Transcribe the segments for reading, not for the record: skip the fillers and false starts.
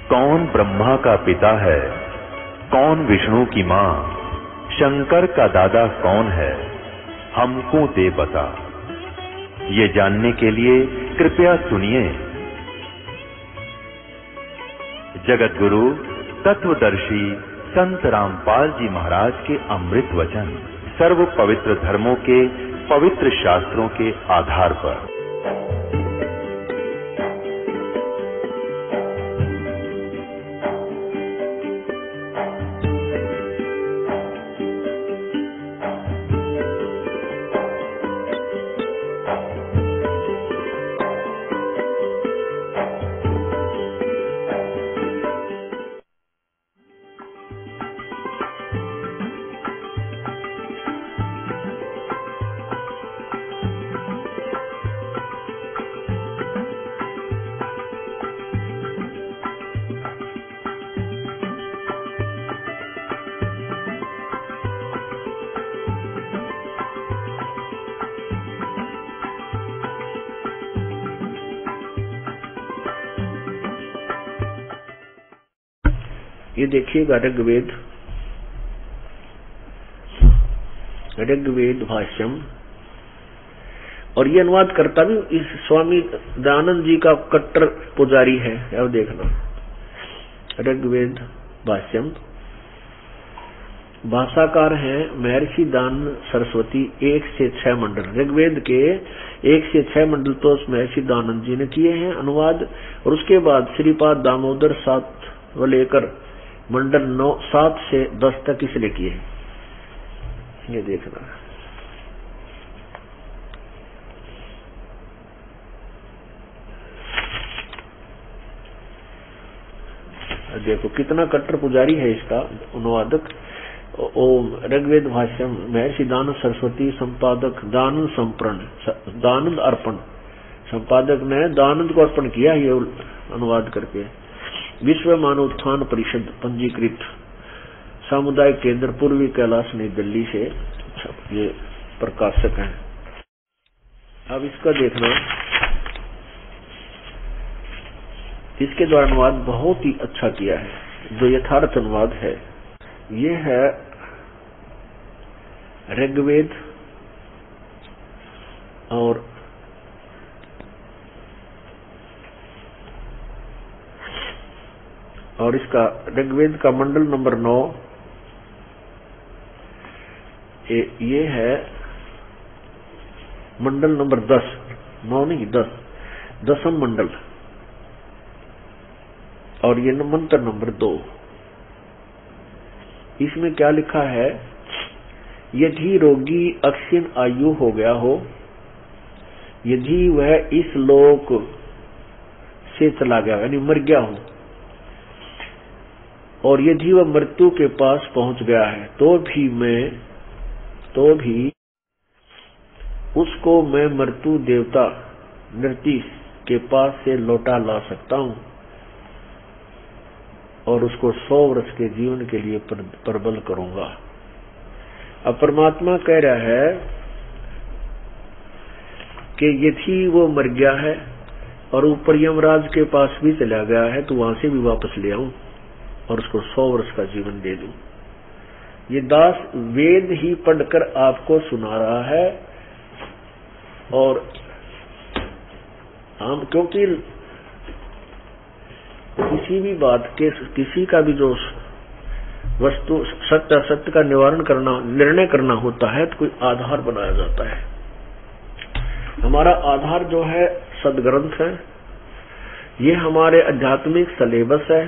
कौन ब्रह्मा का पिता है, कौन विष्णु की मां, शंकर का दादा कौन है, हमको दे बता। ये जानने के लिए कृपया सुनिए। जगत गुरु तत्वदर्शी संत रामपाल जी महाराज के अमृत वचन सर्व पवित्र धर्मों के पवित्र शास्त्रों के आधार पर। ये देखिएगा ऋग्वेद भाष्यम, और ये अनुवाद करता भी इस स्वामी दयानंद जी का कट्टर पुजारी है। अब देखना ऋग्वेद भाष्यम, भाषाकार हैं महर्षि दयानंद सरस्वती। 1 से 6 मंडल ऋग्वेद के 1 से 6 मंडल तो महर्षि दयानंद जी ने किए हैं अनुवाद, और उसके बाद श्रीपाद दामोदर 7 व लेकर मंडल 9 7 से 10 तक इसलिए किए। ये देखना देखो कितना कट्टर पुजारी है इसका अनुवादक। ओम ऋग्वेद भाष्यम महर्षि दानंद सरस्वती, संपादक दानंद संप्रण, दानंद अर्पण, संपादक ने दानंद को अर्पण किया ये अनुवाद करके। विश्व मानवोत्थान परिषद पंजीकृत सामुदायिक केंद्र पूर्वी कैलाश नई दिल्ली से ये प्रकाशक हैं। अब इसका देखना, इसके द्वारा अनुवाद बहुत ही अच्छा किया है। जो यथार्थ अनुवाद है ये है ऋग्वेद और इसका ऋग्वेद का मंडल नंबर 9 ये है मंडल नंबर 10, 9 नहीं 10, 10वां मंडल, और ये मंत्र नंबर 2। इसमें क्या लिखा है, यदि रोगी अक्षीण आयु हो गया हो, यदि वह इस लोक से चला गया यानी मर गया हो, और यदि वह मृत्यु के पास पहुंच गया है तो भी उसको मैं मृत्यु देवता नृति के पास से लौटा ला सकता हूं और उसको 100 वर्ष के जीवन के लिए प्रबल करूंगा। अब परमात्मा कह रहा है कि यदि वो मर गया है और ऊपर यमराज के पास भी चला गया है तो वहां से भी वापस ले आऊं और उसको 100 वर्ष का जीवन दे दूं। ये दास वेद ही पढ़कर आपको सुना रहा है, और हम क्योंकि किसी भी बात के किसी का भी जो वस्तु सत्य असत्य का निवारण करना निर्णय करना होता है तो कोई आधार बनाया जाता है। हमारा आधार जो है सदग्रंथ है, ये हमारे आध्यात्मिक सिलेबस है।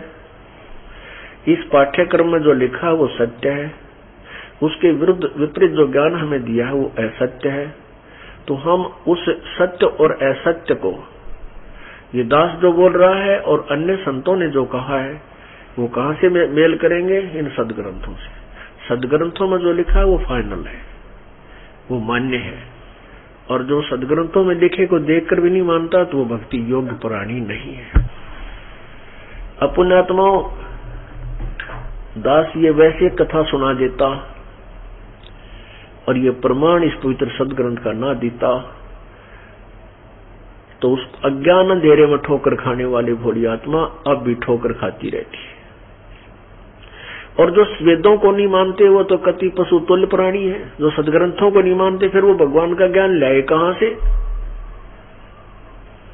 इस पाठ्यक्रम में जो लिखा है वो सत्य है, उसके विरुद्ध विपरीत जो ज्ञान हमें दिया है वो असत्य है। तो हम उस सत्य और असत्य को ये दास जो बोल रहा है और अन्य संतों ने जो कहा है वो कहां से मेल करेंगे, इन सदग्रंथों से। सदग्रंथों में जो लिखा है वो फाइनल है, वो मान्य है, और जो सदग्रंथों में लिखे को देखकर भी नहीं मानता तो वो भक्ति योग्य प्राणी नहीं है। अपुण्यात्माओं, दास ये वैसे कथा सुना देता और ये प्रमाण इस पवित्र सदग्रंथ का ना देता तो उस अज्ञान अंधेरे में ठोकर खाने वाली भोली आत्मा अब भी ठोकर खाती रहती है। और जो वेदों को नहीं मानते वो तो कति पशु तुल्य प्राणी है। जो सदग्रंथों को नहीं मानते फिर वो भगवान का ज्ञान लाए कहां से?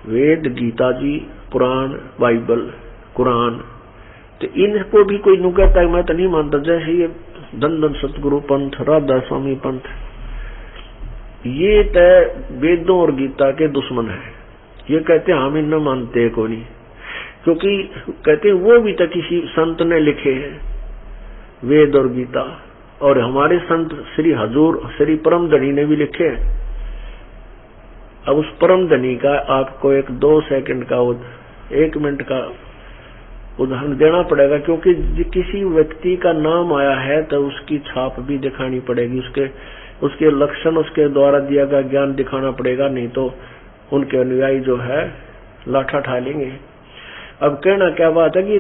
वेद, गीता जी, पुराण, बाइबल, कुरान, तो इनको भी कोई नु कहता है मैं तो नहीं मानता। जैसे ये धन सतगुरु पंथ, राधा स्वामी पंथ, ये तय वेदों और गीता के दुश्मन है। ये कहते हैं हम इन्हें मानते को नहीं, क्योंकि कहते हैं वो भी तो किसी संत ने लिखे हैं वेद और गीता, और हमारे संत श्री हजूर श्री परम धनी ने भी लिखे हैं। अब उस परम धनी का आपको एक 2 सेकंड का 1 मिनट का उदाहरण देना पड़ेगा, क्योंकि किसी व्यक्ति का नाम आया है तो उसकी छाप भी दिखानी पड़ेगी, उसके लक्षण, उसके द्वारा दिया गया ज्ञान दिखाना पड़ेगा, नहीं तो उनके अनुयायी जो है लाठा ठा लेंगे। अब कहना क्या बात है कि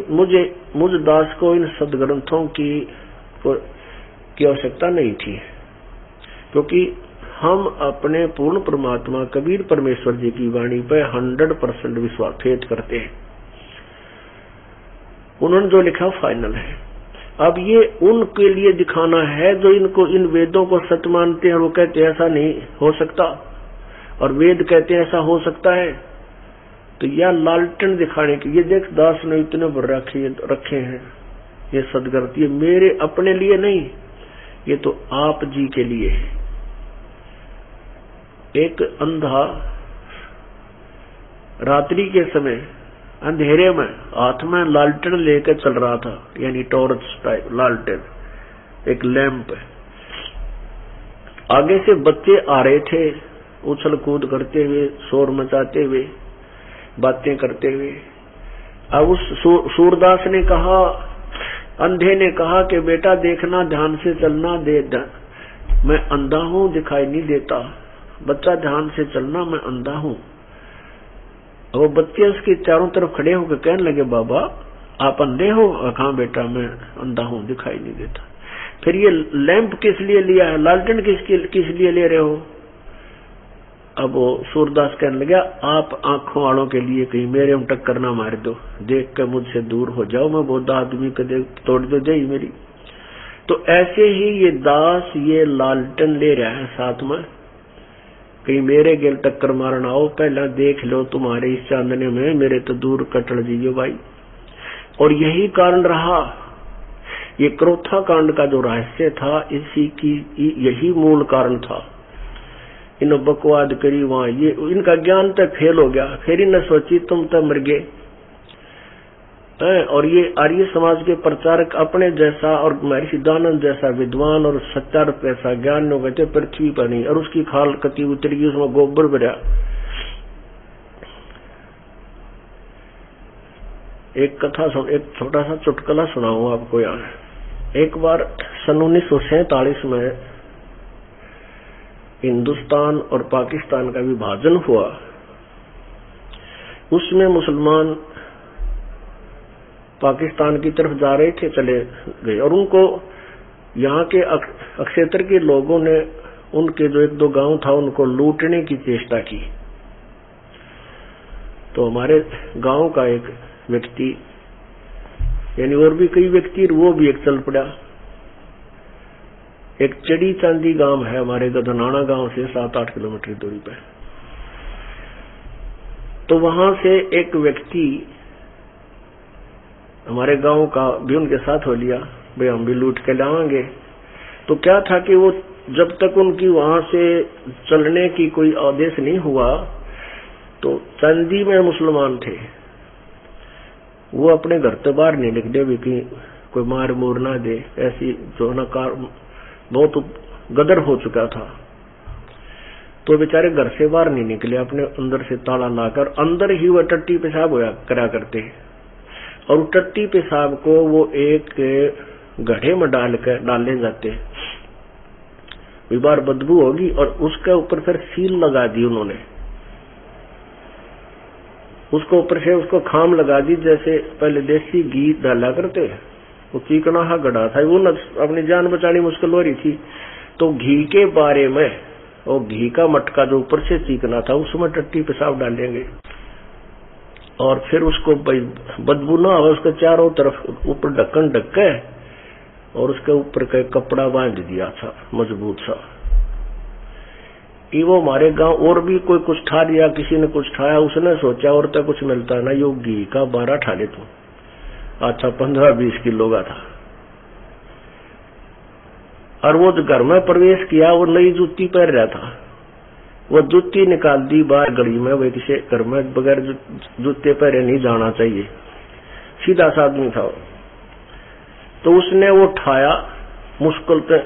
मुझ दास को इन सदग्रंथों की आवश्यकता नहीं थी, क्योंकि हम अपने पूर्ण परमात्मा कबीर परमेश्वर जी की वाणी पे 100% विश्वास फेट करते हैं। उन्होंने जो लिखा फाइनल है। अब ये उनके लिए दिखाना है जो इनको इन वेदों को सत्य मानते हैं। वो कहते हैं ऐसा नहीं हो सकता, और वेद कहते हैं ऐसा हो सकता है। तो यह लालटेन दिखाने की, ये देख दास ने इतने भर रखे हैं ये सदग्रंथ, ये मेरे अपने लिए नहीं, ये तो आप जी के लिए है। एक अंधा रात्रि के समय अंधेरे में हाथ में लालटेन लेकर चल रहा था, यानी टॉर्च टाइप लालटेन, एक लैंप। आगे से बच्चे आ रहे थे उछल कूद करते हुए, शोर मचाते हुए, बातें करते हुए। अब उस सूरदास ने कहा, अंधे ने कहा कि बेटा देखना, ध्यान से चलना, मैं अंधा हूं, दिखाई नहीं देता। बच्चा ध्यान से चलना, मैं अंधा हूं। वो बच्चे उसके चारों तरफ खड़े होकर कहने लगे बाबा आप अंधे हो? कहाँ बेटा मैं अंधा हूं, दिखाई नहीं देता। फिर ये लैंप किस लिए लिया है, लालटेन किस लिए ले रहे हो? अब वो सूरदास कहने लगा आप आंखों वालों के लिए कहीं मेरे में टक्कर ना मार दो, देख कर मुझसे दूर हो जाओ, मैं बहुत आदमी को तोड़ दो दे मेरी। तो ऐसे ही ये दास ये लालटेन ले रहा है साथ में, कहीं मेरे गेल टक्कर मारना हो, पहला देख लो तुम्हारे इस चांदने में मेरे तो दूर कटड़ दीजिए भाई। और यही कारण रहा, ये क्रोथा कांड का जो रहस्य था इसी की यही मूल कारण था। इन बकवाद करी वहां, ये इनका ज्ञान तो फेल हो गया। फिर इन्हें सोची तुम तो मर गए। और ये आर्य समाज के प्रचारक अपने जैसा और महर्षि दानंद जैसा विद्वान और सच्चा पैसा ज्ञान हो गए पृथ्वी पर नहीं, और उसकी खाल कति उतरी गई, उसमें गोबर भरा। एक कथा एक छोटा सा चुटकुला सुनाऊं आपको यहाँ। एक बार सन 1947 में हिंदुस्तान और पाकिस्तान का विभाजन हुआ। उसमें मुसलमान पाकिस्तान की तरफ जा रहे थे, चले गए, और उनको यहाँ के अक्षेत्र के लोगों ने उनके जो 1-2 गांव था उनको लूटने की चेष्टा की। तो हमारे गांव का एक व्यक्ति, यानी और भी कई व्यक्ति, वो भी एक चल पड़ा। एक चड़ी चांदी गांव है हमारे गधनाना गांव से 7-8 किलोमीटर दूरी पर। तो वहां से एक व्यक्ति हमारे गांव का भी उनके साथ हो लिया, भाई हम भी लूट के लाएंगे। तो क्या था कि वो जब तक उनकी वहां से चलने की कोई आदेश नहीं हुआ, तो चांदी में मुसलमान थे, वो अपने घर से बाहर नहीं निकले भी कि कोई मार मोर ना दे। ऐसी जो नकार बहुत गदर हो चुका था, तो बेचारे घर से बाहर नहीं निकले, अपने अंदर से ताला लाकर अंदर ही वह टट्टी पेशाब होया करा करते। और टट्टी पेशाब को वो एक गड्ढे में डालने जाते, बार बदबू होगी, और उसके ऊपर फिर सील लगा दी उन्होंने, उसको ऊपर से उसको खाम लगा दी। जैसे पहले देसी घी डाला करते, वो चिकना हा गड़ा था, वो अपनी जान बचानी मुश्किल हो रही थी। तो घी के बारे में और घी का मटका जो ऊपर से चीकना था उसमें टट्टी पेशाब डालेंगे और फिर उसको बदबू ना हो उसके चारों तरफ ऊपर ढक्कन ढक के और उसके ऊपर का कपड़ा बांध दिया था मजबूत सा। वो हमारे गांव और भी कोई कुछ ठा दिया, किसी ने कुछ ठाया, उसने सोचा और तो कुछ मिलता ना, यो घी का 12 ठा ले तू। अच्छा 15-20 किलो का था। और वो जो घर में प्रवेश किया वो नई जूती पहन रहा था, वो जूती निकाल दी बाहर गली में। वो किसी घर में बगैर जूते पहने नहीं जाना चाहिए, सीधा सा आदमी था। तो उसने वो ठाया मुश्किल से,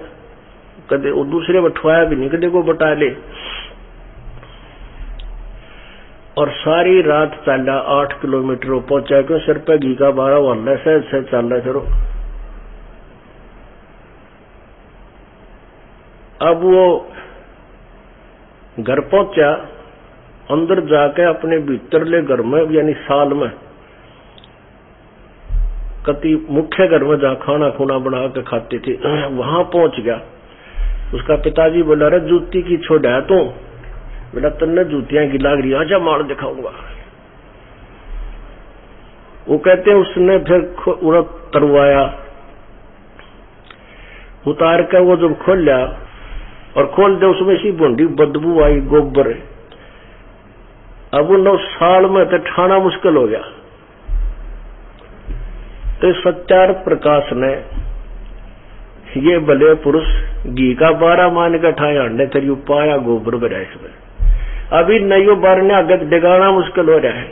कदे वो दूसरे बठवाया भी नहीं, कदे को बटा ले। और सारी रात चला 8 किलोमीटर पहुंचा क्यों सिर पे घी का 12 वाला सहज सहज चल रहा चलो। अब वो घर पहुंचा, अंदर जाके अपने भीतरले घर में यानी साल में कति मुख्य घर में जहाँ खाना खुना बना के खाते थे वहां पहुंच गया। उसका पिताजी बोला रे जूती की छोड़ा है तू, बेटा तन्ने जूतियां गिला रही, आजा मार दिखाऊंगा। वो कहते उसने फिर तरवाया, उतार कर वो जब खोल लिया और खोल दे उसमें सी बूंदी बदबू आई गोबर। अब 9 साल में तो ठाना मुश्किल हो गया। तो सत्यार प्रकाश ने ये भले पुरुष घी का 12 मान का ठाया ने तेरी पाया गोबर बरा इसमें। अभी नयो बार ने आगे डिगाना मुश्किल हो रहा है।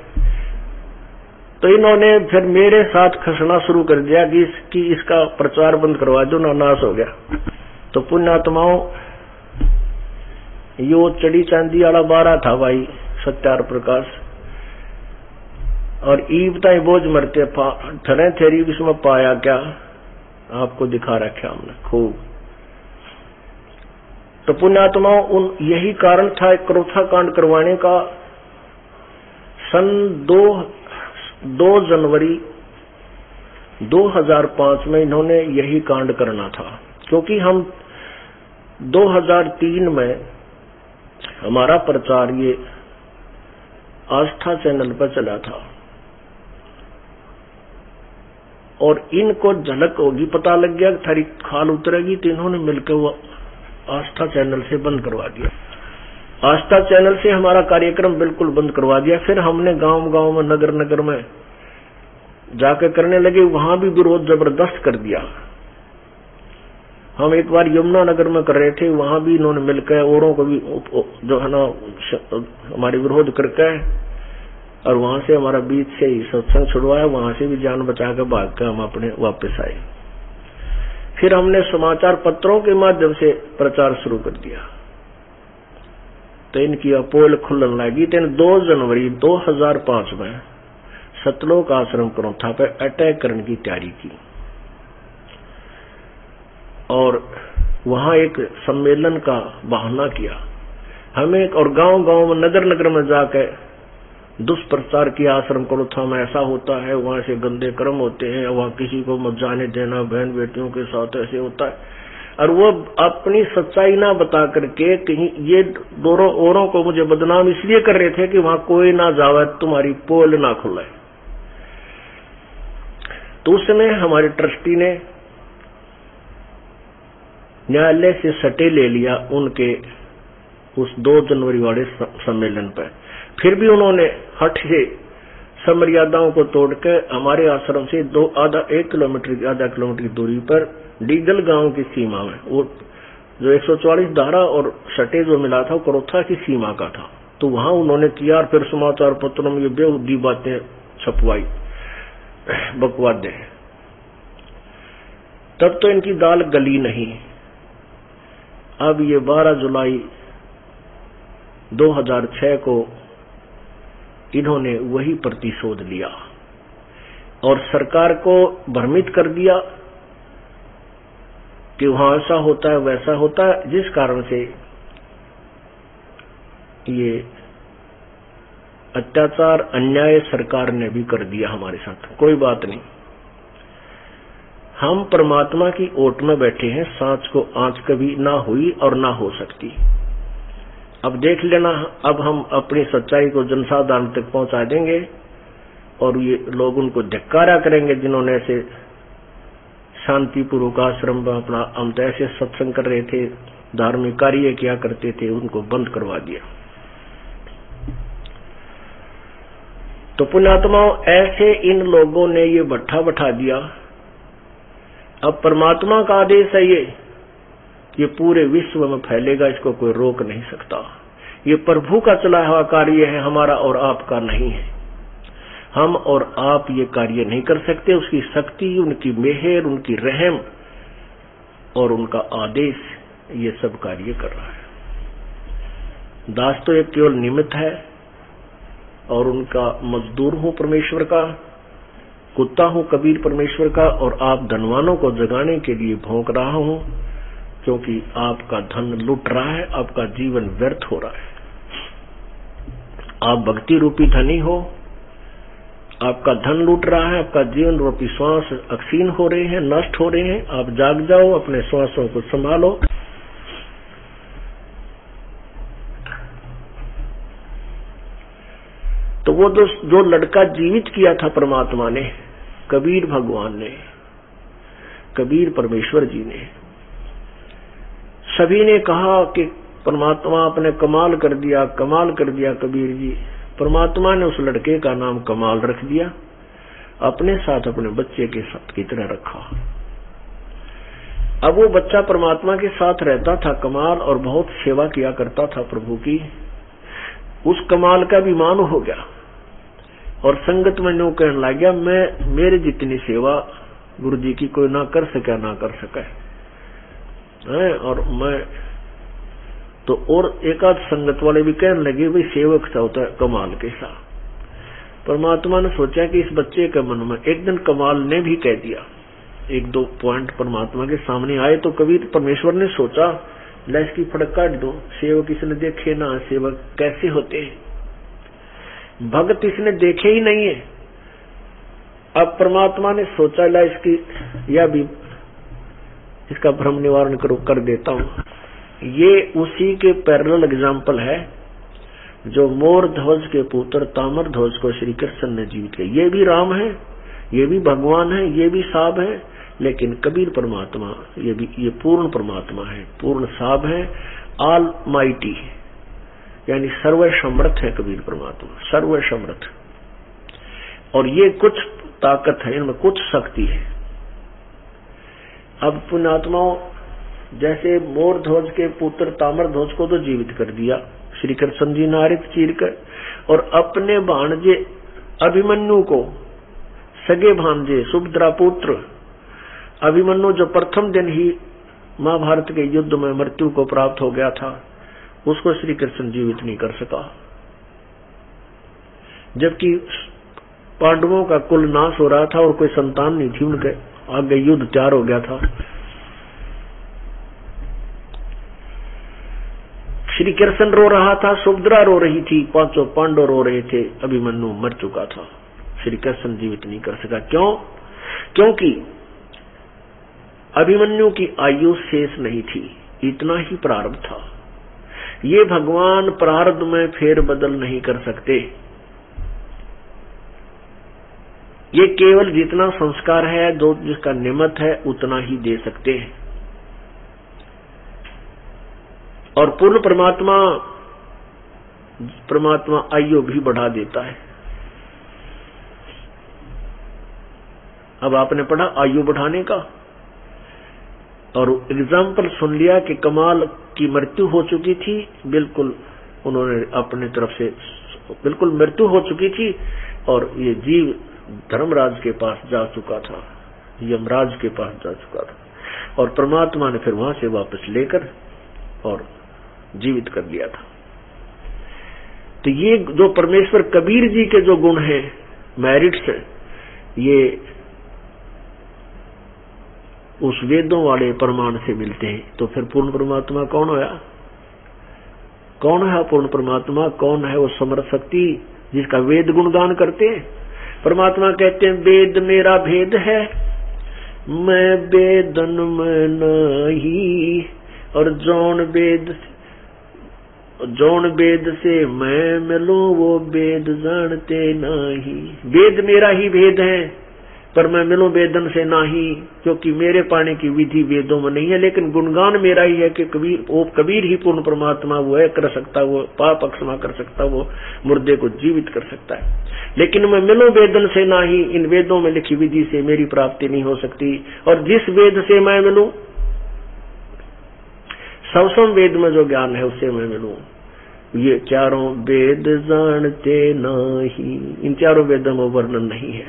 तो इन्होंने फिर मेरे साथ खसना शुरू कर दिया कि इसका प्रचार बंद करवा दो ना, नाश हो गया। तो पुण्यात्माओं यो चढ़ी चांदी वाला 12 था भाई सत्यार प्रकाश। और ईब ताई बोझ मरते ठरे थेरी इसमें पाया क्या आपको दिखा रखा हमने खूब। तो पुण्यात्माओं यही कारण था क्रोथा कांड करवाने का। सन 2 जनवरी 2005 में इन्होंने यही कांड करना था, क्योंकि हम 2003 में हमारा प्रचार ये आस्था चैनल पर चला था और इनको झलक होगी, पता लग गया थारी खाल उतरेगी, तो इन्होंने मिलकर वो आस्था चैनल से बंद करवा दिया। आस्था चैनल से हमारा कार्यक्रम बिल्कुल बंद करवा दिया। फिर हमने गांव-गांव में नगर में जाकर करने लगे, वहां भी विरोध जबरदस्त कर दिया। हम एक बार यमुनानगर में कर रहे थे, वहां भी इन्होंने मिलकर औरों को भी जो है ना हमारे विरोध करके और वहां से हमारा बीच से ही सत्संग छुड़वाया, वहां से भी जान बचा कर भाग कर हम अपने वापस आए। फिर हमने समाचार पत्रों के माध्यम से प्रचार शुरू कर दिया, तो इनकी अपोल खुलन लगी। तो 2 जनवरी 2005 में सतलोक आश्रम क्रोथा पर अटैक करने की तैयारी की और वहां एक सम्मेलन का बहाना किया हमें, और गांव-गांव में नगर में जाकर दुष्प्रचार किया। आश्रम क्रोथा में ऐसा होता है, वहां से गंदे कर्म होते हैं, वहां किसी को मत जाने देना, बहन बेटियों के साथ ऐसे होता है। और वो अपनी सच्चाई ना बता करके कहीं ये दोनों औरों को मुझे बदनाम इसलिए कर रहे थे कि वहां कोई ना जावे, तुम्हारी पोल ना खुले। तो उस समय हमारे ट्रस्टी ने न्यायालय से सटे ले लिया उनके उस 2 जनवरी वाले सम्मेलन पर। फिर भी उन्होंने हट से समर्यादाओं को तोड़कर हमारे आश्रम से 1 किलोमीटर आधा किलोमीटर की दूरी पर डीगल गांव की सीमा में, वो जो 144 धारा और सटे जो मिला था क्रोथा की सीमा का था, तो वहां उन्होंने किया। और फिर समाचार पत्रों में ये बेहुदी बातें छपवाई, बकवादे। तब तो इनकी दाल गली नहीं। अब ये 12 जुलाई 2006 को इन्होंने वही प्रतिशोध लिया और सरकार को भ्रमित कर दिया कि वहां ऐसा होता है वैसा होता है, जिस कारण से ये अत्याचार अन्याय सरकार ने भी कर दिया हमारे साथ। कोई बात नहीं, हम परमात्मा की ओट में बैठे हैं, सांच को आंच कभी ना हुई और ना हो सकती। अब देख लेना, अब हम अपनी सच्चाई को जनसाधारण तक पहुंचा देंगे और ये लोग उनको धिक्कारा करेंगे जिन्होंने ऐसे शांतिपूर्वक आश्रम में अपना, हम तो ऐसे सत्संग कर रहे थे, धार्मिक कार्य किया करते थे, उनको बंद करवा दिया। तो पुण्यात्माओं, ऐसे इन लोगों ने ये भट्ठा बैठा दिया। अब परमात्मा का आदेश है, ये पूरे विश्व में फैलेगा, इसको कोई रोक नहीं सकता। ये प्रभु का चलाया हुआ कार्य है, हमारा और आपका नहीं है। हम और आप ये कार्य नहीं कर सकते। उसकी शक्ति, उनकी मेहर, उनकी रहम और उनका आदेश ये सब कार्य कर रहा है। दास तो एक केवल निमित्त है और उनका मजदूर हूं परमेश्वर का, कुत्ता हूं कबीर परमेश्वर का, और आप धनवानों को जगाने के लिए भौंक रहा हूं, क्योंकि आपका धन लुट रहा है, आपका जीवन व्यर्थ हो रहा है। आप भक्ति रूपी धनी हो, आपका धन लूट रहा है, आपका जीवन रूपी श्वास अक्षीण हो रहे हैं, नष्ट हो रहे हैं। आप जाग जाओ, अपने श्वासों को संभालो। तो वो जो लड़का जीवित किया था परमात्मा ने, कबीर भगवान ने, कबीर परमेश्वर जी ने, सभी ने कहा कि परमात्मा आपने कमाल कर दिया, कमाल कर दिया कबीर जी। परमात्मा ने उस लड़के का नाम कमाल रख दिया, अपने साथ अपने बच्चे के साथ की तरह रखा। अब वो बच्चा परमात्मा के साथ रहता था कमाल, और बहुत सेवा किया करता था प्रभु की। उस कमाल का भी मान हो गया और संगत में नो कहने लग गया, मैं मेरे जितनी सेवा गुरु जी की कोई ना कर सका, ना कर सका है। और मैं तो और एकाध संगत वाले भी कहने लगे, भाई सेवक सा होता है कमाल के साथ। परमात्मा ने सोचा कि इस बच्चे के मन में एक दिन कमाल ने भी कह दिया, एक दो पॉइंट परमात्मा के सामने आए। तो कबीर परमेश्वर ने सोचा, ला इसकी फड़क काट दो, सेवक इसने देखे ना, सेवक कैसे होते हैं, भक्त इसने देखे ही नहीं है। अब परमात्मा ने सोचा, ला इसकी या भी इसका भ्रम निवारण कर देता हूं। ये उसी के पैरेलल एग्जाम्पल है जो मोर ध्वज के पुत्र ताम्र ध्वज को श्री कृष्ण ने जीवित किया। ये भी राम है, ये भी भगवान है, ये भी साब है, लेकिन कबीर परमात्मा ये पूर्ण परमात्मा है, पूर्ण साब है, ऑल माइटी, यानी सर्व समर्थ है कबीर परमात्मा, सर्व समर्थ। और ये कुछ ताकत है, इनमें कुछ शक्ति है। अब पुण्यात्माओं, जैसे मोर ध्वज के पुत्र ताम्र ध्वज को तो जीवित कर दिया श्री कृष्ण जी नारित चीर कर, और अपने भांजे अभिमन्यु को, सगे भांजे सुभद्रा पुत्र अभिमन्यु जो प्रथम दिन ही महाभारत के युद्ध में मृत्यु को प्राप्त हो गया था, उसको श्री कृष्ण जीवित नहीं कर सका। जबकि पांडवों का कुल नाश हो रहा था और कोई संतान नहीं थी, उनके आगे युद्ध तैयार हो गया था। श्री कृष्ण रो रहा था, सुभद्रा रो रही थी, पांचों पांडव रो रहे थे, अभिमन्यु मर चुका था, श्री कृष्ण जीवित नहीं कर सका। क्यों? क्योंकि अभिमन्यु की आयु शेष नहीं थी, इतना ही प्रारब्ध था। ये भगवान प्रारब्ध में फेर बदल नहीं कर सकते। ये केवल जितना संस्कार है, जो जिसका निमित्त है, उतना ही दे सकते हैं। और पूर्ण परमात्मा आयु भी बढ़ा देता है। अब आपने पढ़ा आयु बढ़ाने का, और एग्जाम्पल सुन लिया कि कमाल की मृत्यु हो चुकी थी, बिल्कुल उन्होंने अपने तरफ से बिल्कुल मृत्यु हो चुकी थी, और ये जीव धर्मराज के पास जा चुका था, यमराज के पास जा चुका था, और परमात्मा ने फिर वहां से वापस लेकर और जीवित कर दिया था। तो ये जो परमेश्वर कबीर जी के जो गुण हैं, मेरिट्स हैं, ये उस वेदों वाले प्रमाण से मिलते हैं। तो फिर पूर्ण परमात्मा कौन होया? कौन है पूर्ण परमात्मा? कौन है वो समर्थ शक्ति जिसका वेद गुणगान करते हैं? परमात्मा कहते हैं, वेद मेरा भेद है, मैं वेदन में नहीं, और जौन वेद जौन वेद से मैं मिलूं वो वेद जानते नहीं। वेद मेरा ही भेद है, पर मैं मिलूं वेदन से नहीं, क्योंकि मेरे पाने की विधि वेदों में नहीं है। लेकिन गुणगान मेरा ही है कि कबीर ही पूर्ण परमात्मा वो है, कर सकता, वो पाप अक्षमा कर सकता, वो मुर्दे को जीवित कर सकता है। लेकिन मैं मिलूं वेदन से नहीं, इन वेदों में लिखी विधि से मेरी प्राप्ति नहीं हो सकती। और जिस वेद से मैं मिलूं, सवसम वेद में जो ज्ञान है उससे मैं मिलूं। ये चारों वेद जानते नहीं, इन चारों वेदों में वर्णन नहीं है।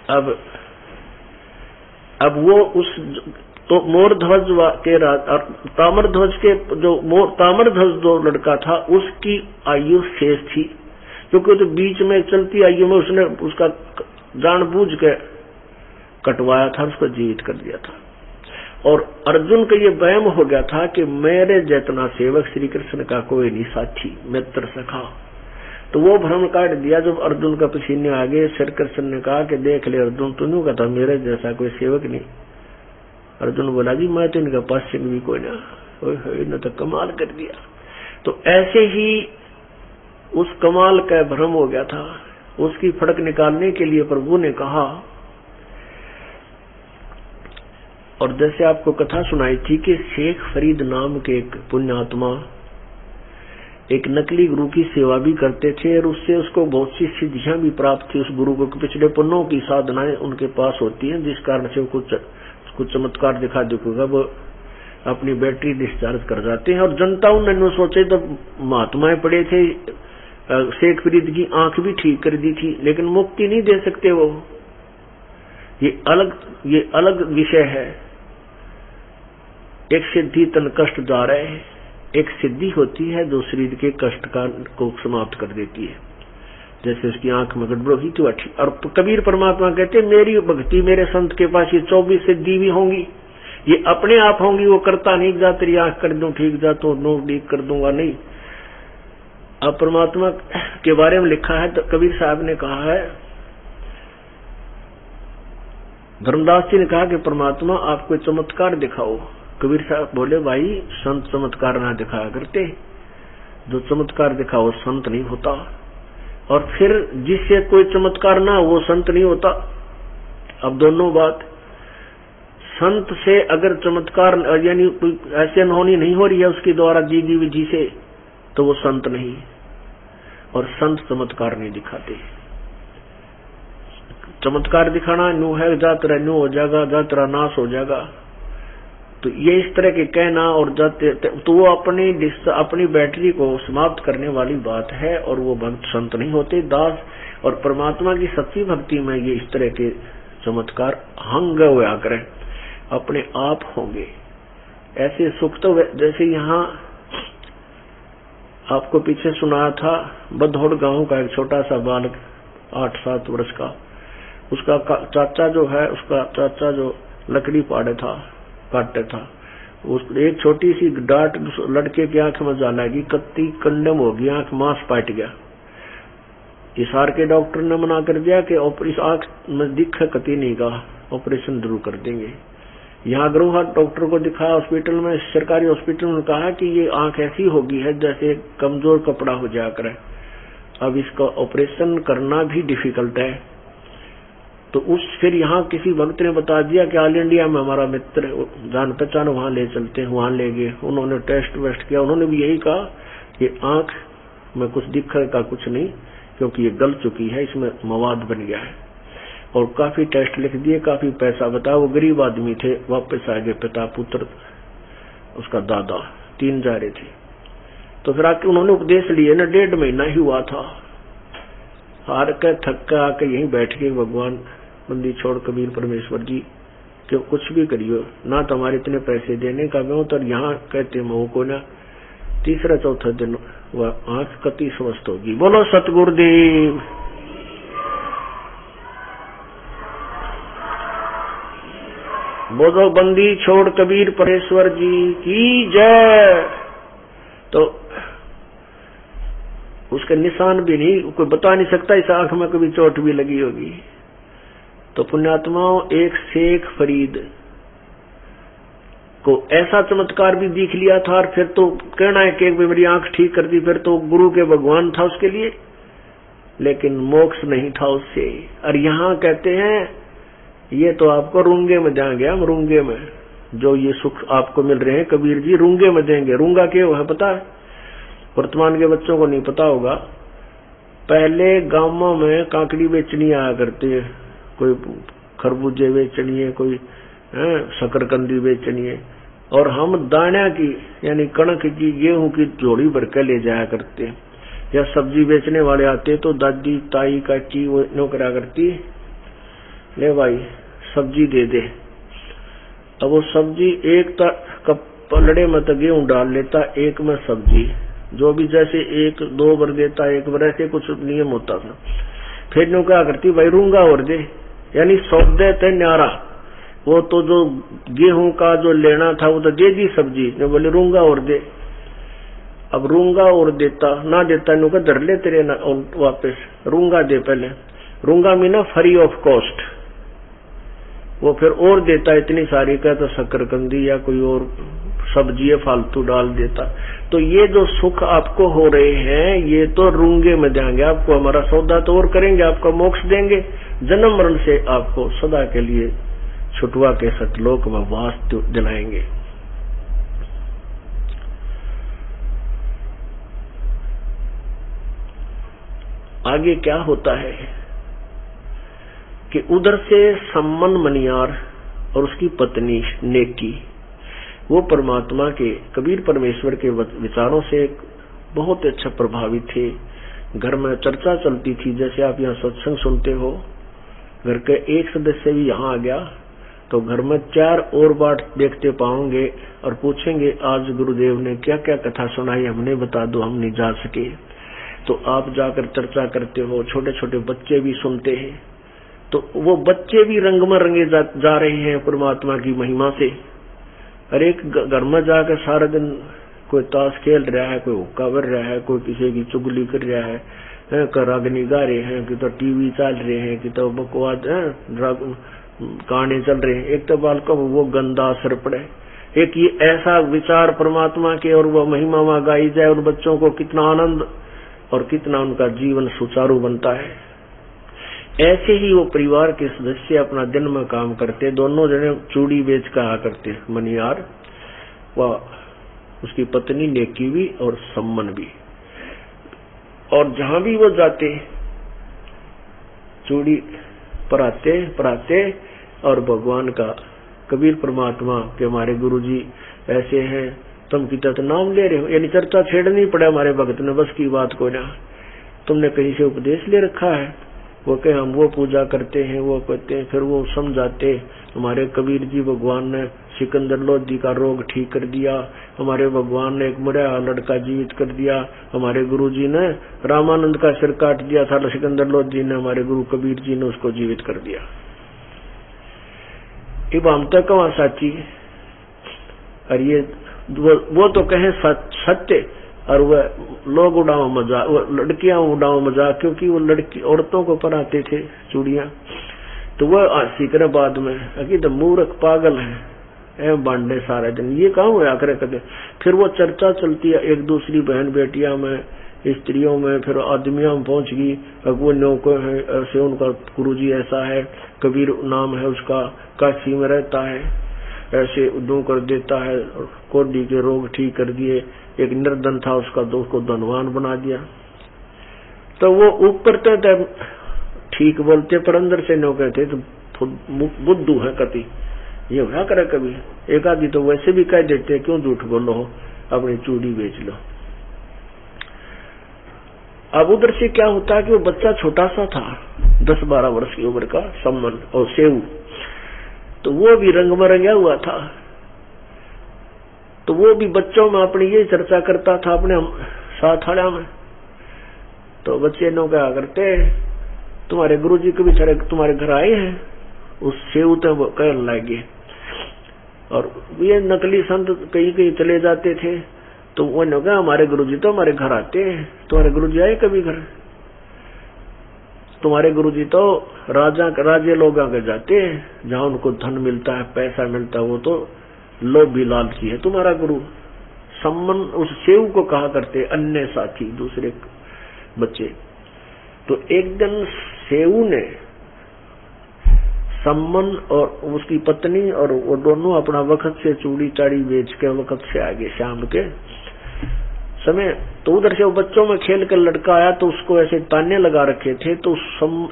अब वो उस तो मोरध्वज के ताम्रध्वज के जो ताम्रध्वज जो लड़का था उसकी आयु शेष थी, क्योंकि तो बीच में चलती आयु में उसने उसका जानबूझ के कटवाया था, उसको जीवित कर दिया था। और अर्जुन का ये वहम हो गया था कि मेरे जितना सेवक श्री कृष्ण का कोई नहीं साथी मित्र सखा। तो वो भ्रम काट दिया। जब अर्जुन का पसीने आ गए, श्री कृष्ण ने कहा कि देख ले अर्जुन, तूने कहा मेरे जैसा कोई सेवक नहीं। अर्जुन बोला जी मैं तो इनका पास से भी कोई ना, इन्होंने तो कमाल कर दिया। तो ऐसे ही उस कमाल का भ्रम हो गया था। उसकी फड़क निकालने के लिए प्रभु ने कहा, और जैसे आपको कथा सुनाई थी कि शेख फरीद नाम के एक पुण्यात्मा एक नकली गुरु की सेवा भी करते थे और उससे उसको बहुत सी सिद्धियां भी प्राप्त थी। उस गुरु को पिछले पुण्यों की साधनाएं उनके पास होती हैं, जिस कारण से कुछ चमत्कार दिखा देगा, वो अपनी बैटरी डिस्चार्ज कर जाते हैं। और जनता उन्होंने सोचे तो महात्माएं पड़े थे, शेख फरीद की आंख भी ठीक कर दी थी, लेकिन मुक्ति नहीं दे सकते वो। ये अलग विषय है। एक सिद्धि तन कष्ट जा रहे हैं, एक सिद्धि होती है जो शरीर के कष्ट को समाप्त कर देती है। जैसे उसकी आंख में गड़बड़ हुई तो अच्छी। और कबीर परमात्मा कहते मेरी भक्ति मेरे संत के पास ये 24 सिद्धि भी होंगी, ये अपने आप होंगी, वो करता नहीं जा तेरी आंख कर दूं ठीक जा तो नो ठीक कर दूंगा, नहीं। अब परमात्मा के बारे में लिखा है, तो कबीर साहब ने कहा है, धर्मदास जी ने कहा कि परमात्मा आप कोई चमत्कार दिखाओ। कबीर साहब बोले भाई संत चमत्कार ना दिखाया करते, जो चमत्कार दिखाओ संत नहीं होता। और फिर जिससे कोई चमत्कार ना वो संत नहीं होता। अब दोनों बात, संत से अगर चमत्कार यानी कोई ऐसी अनहोनी नहीं हो रही है उसके द्वारा दी गई विधि से, तो वो संत नहीं। और संत चमत्कार नहीं दिखाते। चमत्कार दिखाना न्यू है, जातरा न्यू हो जाएगा, जातरा नाश हो जाएगा, तो ये इस तरह के कहना और जाते तो वो अपनी बैटरी को समाप्त करने वाली बात है। और वो भक्त संत नहीं होते, दास। और परमात्मा की सच्ची भक्ति में ये इस तरह के चमत्कार हंग हुआ करें, अपने आप होंगे। ऐसे सुख तो जैसे यहाँ आपको पीछे सुनाया था, बधौड़ गांव का एक छोटा सा बालक 8-7 वर्ष का, उसका चाचा जो है, उसका चाचा जो लकड़ी काटते था, उस एक छोटी सी डांट लड़के की आंख में जा लगी, कत्ती कंडम हो गई, आंख मांस पाट गया। हिसार के डॉक्टर ने मना कर दिया कि ऑपरेशन आंख में दिख कती नहीं का ऑपरेशन जरूर कर देंगे। यहाँ गृहहाट डॉक्टर को दिखाया हॉस्पिटल में, सरकारी हॉस्पिटल में, कहा कि ये आंख ऐसी होगी है जैसे कमजोर कपड़ा हो जाया करे, अब इसका ऑपरेशन करना भी डिफिकल्ट है। तो फिर यहाँ किसी भक्त ने बता दिया कि ऑल इंडिया में हमारा मित्र जान पहचान वहां ले चलते हैं, वहां ले गए। उन्होंने टेस्ट वेस्ट किया, उन्होंने भी यही कहा कि आंख में कुछ दिखेगा कुछ नहीं, क्योंकि ये गल चुकी है, इसमें मवाद बन गया है। और काफी टेस्ट लिख दिए, काफी पैसा बताया। वो गरीब आदमी थे, वापस आ गए, पिता पुत्र उसका दादा 3 जा रहे थे। तो फिर आके उन्होंने उपदेश लिए ना, 1.5 महीना ही हुआ था। हार कर थक कर आके यहीं बैठ के भगवान बंदी छोड़ कबीर परमेश्वर जी क्यों कुछ भी करियो ना, तुम्हारे इतने पैसे देने का मैं तो यहाँ कहते मऊ को ना। तीसरा चौथा दिन वह आंख कति स्वस्थ होगी। बोलो सतगुरुदेव। बोलो बंदी छोड़ कबीर परमेश्वर जी की जय। तो उसके निशान भी नहीं, कोई बता नहीं सकता इस आंख में कभी चोट भी लगी होगी। तो पुण्यात्माओं, एक शेख फरीद को ऐसा चमत्कार भी दिख लिया था, और फिर तो कहना है कि मेरी आंख ठीक कर दी, फिर तो गुरु के भगवान था उसके लिए, लेकिन मोक्ष नहीं था उससे। और यहाँ कहते हैं ये तो आपको रूंगे में देंगे, हम रूंगे में जो ये सुख आपको मिल रहे हैं कबीर जी रूंगे में देंगे। रूंगा क्या है पता है? वर्तमान के बच्चों को नहीं पता होगा। पहले गांवों में काकड़ी बेचनी आया करती है, कोई खरबूजे बेचनी है, कोई शकरकंदी बेचनी है, और हम दाना की यानी कणक की गेहूं की झोली भर के ले जाया करते। या सब्जी बेचने वाले आते तो दादी ताई काकी वो नो करा करती, ले भाई सब्जी दे दे। अब वो सब्जी एक पलड़े में तो गेहूं डाल लेता, एक में सब्जी, जो भी जैसे एक दो बार देता, एक बार ऐसे कुछ नियम होता था। फिर नो क्या करती, भाई रूंगा और दे, यानी सौदे थे न्यारा। वो तो जो गेहूं का जो लेना था वो तो दे दी सब्जी, ने बोले रूंगा और दे। अब रूंगा और देता ना देता नु का धर ले तेरे ना वापस, रूंगा दे पहले। रूंगा मीना फ्री ऑफ कॉस्ट। वो फिर और देता इतनी सारी का, तो शकरकंदी या कोई और सब्जी है फालतू डाल देता। तो ये जो सुख आपको हो रहे हैं ये तो रूंगे में देंगे आपको, हमारा सौदा तो और करेंगे, आपका मोक्ष देंगे, जन्म मरण से आपको सदा के लिए छुटवा के सतलोक में वास दिलाएंगे। आगे क्या होता है कि उधर से सम्मन मनियार और उसकी पत्नी नेकी, वो परमात्मा के कबीर परमेश्वर के विचारों से बहुत अच्छा प्रभावित थे। घर में चर्चा चलती थी, जैसे आप यहाँ सत्संग सुनते हो, घर के एक सदस्य भी यहाँ आ गया तो घर में 4 और बाट देखते पाओगे और पूछेंगे आज गुरुदेव ने क्या क्या कथा सुनाई, हमने बता दो, हम नहीं जा सके। तो आप जाकर चर्चा करते हो, छोटे छोटे बच्चे भी सुनते हैं, तो वो बच्चे भी रंग में रंगे जा रहे हैं परमात्मा की महिमा से। हर एक घर में जाकर सारा दिन कोई ताश खेल रहा है, कोई हुक्का भर रहा है, कोई किसी की चुगली कर रहा है, रागनी गा रहे हैं, कि तो टीवी चल रहे हैं, कि तो बकवास गाने चल रहे हैं। एक तो बालकों को वो गंदा असर पड़े, एक ये ऐसा विचार परमात्मा के और वो महिमा वहां गाई जाए, उन बच्चों को कितना आनंद और कितना उनका जीवन सुचारू बनता है। ऐसे ही वो परिवार के सदस्य अपना दिन में काम करते, दोनों जने चूड़ी बेच कर आ करते, मनियार व उसकी पत्नी नेकी भी और सम्मन भी। और जहां भी वो जाते चूड़ी पराते और भगवान का कबीर परमात्मा के हमारे गुरुजी ऐसे हैं, तुम की तो नाम ले रहे हो, यानी चर्चा छेड़नी पड़े हमारे भक्त ने, बस की बात को ना, तुमने कहीं से उपदेश ले रखा है। वो कहे हम वो पूजा करते हैं, वो कहते हैं, फिर वो समझाते हमारे कबीर जी भगवान ने सिकंदर लोधी का रोग ठीक कर दिया, हमारे भगवान ने एक मरा लड़का जीवित कर दिया, हमारे गुरु जी ने रामानंद का सिर काट दिया था, सिकंदर लोधी ने, हमारे गुरु कबीर जी ने उसको जीवित कर दिया। अब हम तक वहां साची, और ये वो तो कहे सत्य, और वह लोग उड़ाओ मजाक, वो लड़कियां उड़ाओ मजाक, क्योंकि वो लड़की औरतों को पहनाते थे चूड़ियां, तो वह सीखने बाद में अकी मूर्ख पागल है बांडे सारे दिन, ये कहाँ हुआ करे कदे। फिर वो चर्चा चलती है एक दूसरी बहन बेटियां में, स्त्रियों में, फिर आदमियों में पहुंच गई, अगुवनों को है ऐसे, उनका गुरुजी ऐसा है, कबीर नाम है उसका, काशी में रहता है, ऐसे उदू कर देता है, कोडी के रोग ठीक कर दिए, एक निर्धन था उसका दोस्त को धनवान बना दिया। तो वो ऊपर तो ठीक बोलते पर अंदर से नो कहते तो बुद्धू है कति, ये होया करे कभी। एक आदि तो वैसे भी कह देते क्यों झूठ बोलो हो, अपनी चूड़ी बेच लो। अब उधर से क्या होता है कि वो बच्चा छोटा सा था, 10-12 वर्ष की उम्र का, सम्मन और सेऊ, तो वो भी रंग में रंगा हुआ था। तो वो भी बच्चों में अपनी ये चर्चा करता था अपने साथ आड़ा में। तो बच्चे नो क्या करते, तुम्हारे गुरुजी कभी तुम्हारे घर आए हैं, उस सेऊ तो कहने लगे। और ये नकली संत कहीं कहीं चले जाते थे, तो वो ने कहा हमारे गुरुजी तो हमारे घर आते हैं, तुम्हारे गुरुजी आए कभी घर? तुम्हारे गुरुजी तो राजे लोग आगे जाते हैं, जहां उनको धन मिलता है, पैसा मिलता है, वो तो लोभी लालची है तुम्हारा गुरु। सम्मन उस सेव को कहा करते, अन्य साथी दूसरे बच्चे। तो एक दिन सेव ने सम्मन और उसकी पत्नी और वो दोनों अपना वक्त से चूड़ी चाड़ी बेच के वक्त से आगे शाम के समय, तो उधर से वो बच्चों में खेल कर लड़का आया तो उसको ऐसे ताने लगा रखे थे। तो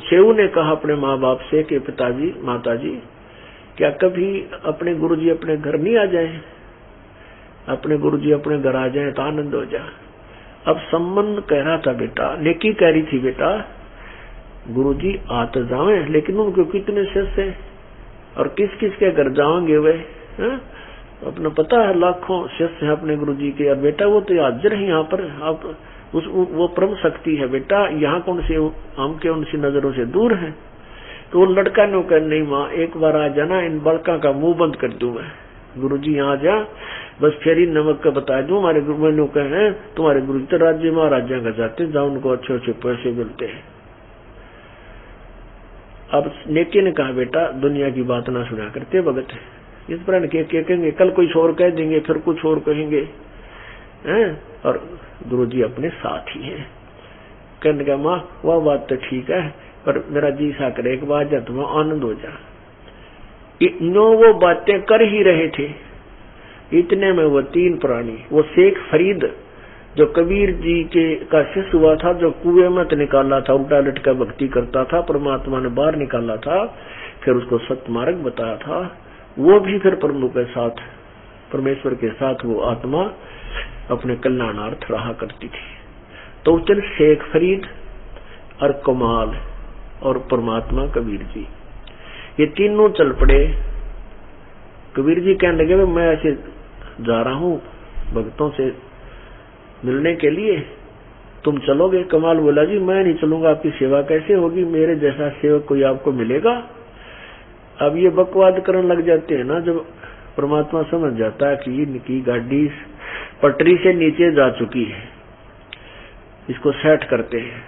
सेव ने कहा अपने माँ बाप से कि पिताजी माताजी क्या कभी अपने गुरुजी अपने घर नहीं आ जाए, अपने गुरुजी अपने घर आ जाए तो आनंद हो जाए। अब सम्मन कह रहा था बेटा, नेकी कह रही थी बेटा गुरुजी आ तो जावे, लेकिन उनको कितने शिष्य हैं और किस किस के घर जाओगे वे, अपना पता है लाखों शिष्य है अपने गुरुजी के। और बेटा वो तो हाजिर है यहाँ पर, आप वो परम शक्ति है बेटा, यहाँ कौन से हम के उनसी नजरों से दूर है। तो वो लड़का ने कहा नहीं माँ एक बार आ जाना, इन बड़का का मुंह बंद कर दूं मैं, गुरुजी यहाँ जा बस फेरी नमक का बता दूं। हमारे गुरु ने कहे तुम्हारे गुरुजी तो राज्य महाराजा का जाते जाओ, उनको अच्छे अच्छे पैसे मिलते हैं। अब नेकी ने कहा बेटा दुनिया की बात ना सुना करते भगत, इस पर कहेंगे कल कुछ और कह देंगे फिर कुछ और कहेंगे हैं, और गुरुजी अपने साथ ही हैं। कहने का माँ वह बात तो ठीक है पर मेरा जी सा करे एक बार जा तुम आनंद हो जा। नो वो बातें कर ही रहे थे, इतने में वो तीन प्राणी, वो शेख फरीद जो कबीर जी के का शिष्य हुआ था, जो कुएं में निकाला था, उल्टा लटका भक्ति करता था, परमात्मा ने बाहर निकाला था, फिर उसको सत्य मार्ग बताया था, वो भी फिर प्रभु के साथ परमेश्वर के साथ वो आत्मा अपने कल्याणार्थ रहा करती थी। तो चल शेख फरीद और कमाल और परमात्मा कबीर जी, ये तीनों चल पड़े। कबीर जी कहने लगे मैं ऐसे जा रहा हूँ भक्तों से मिलने के लिए, तुम चलोगे? कमाल बोला जी मैं नहीं चलूंगा, आपकी सेवा कैसे होगी, मेरे जैसा सेवक कोई आपको मिलेगा? अब ये बकवाद करने लग जाते हैं ना, जब परमात्मा समझ जाता है कि इनकी गाड़ी पटरी से नीचे जा चुकी है, इसको सेट करते हैं।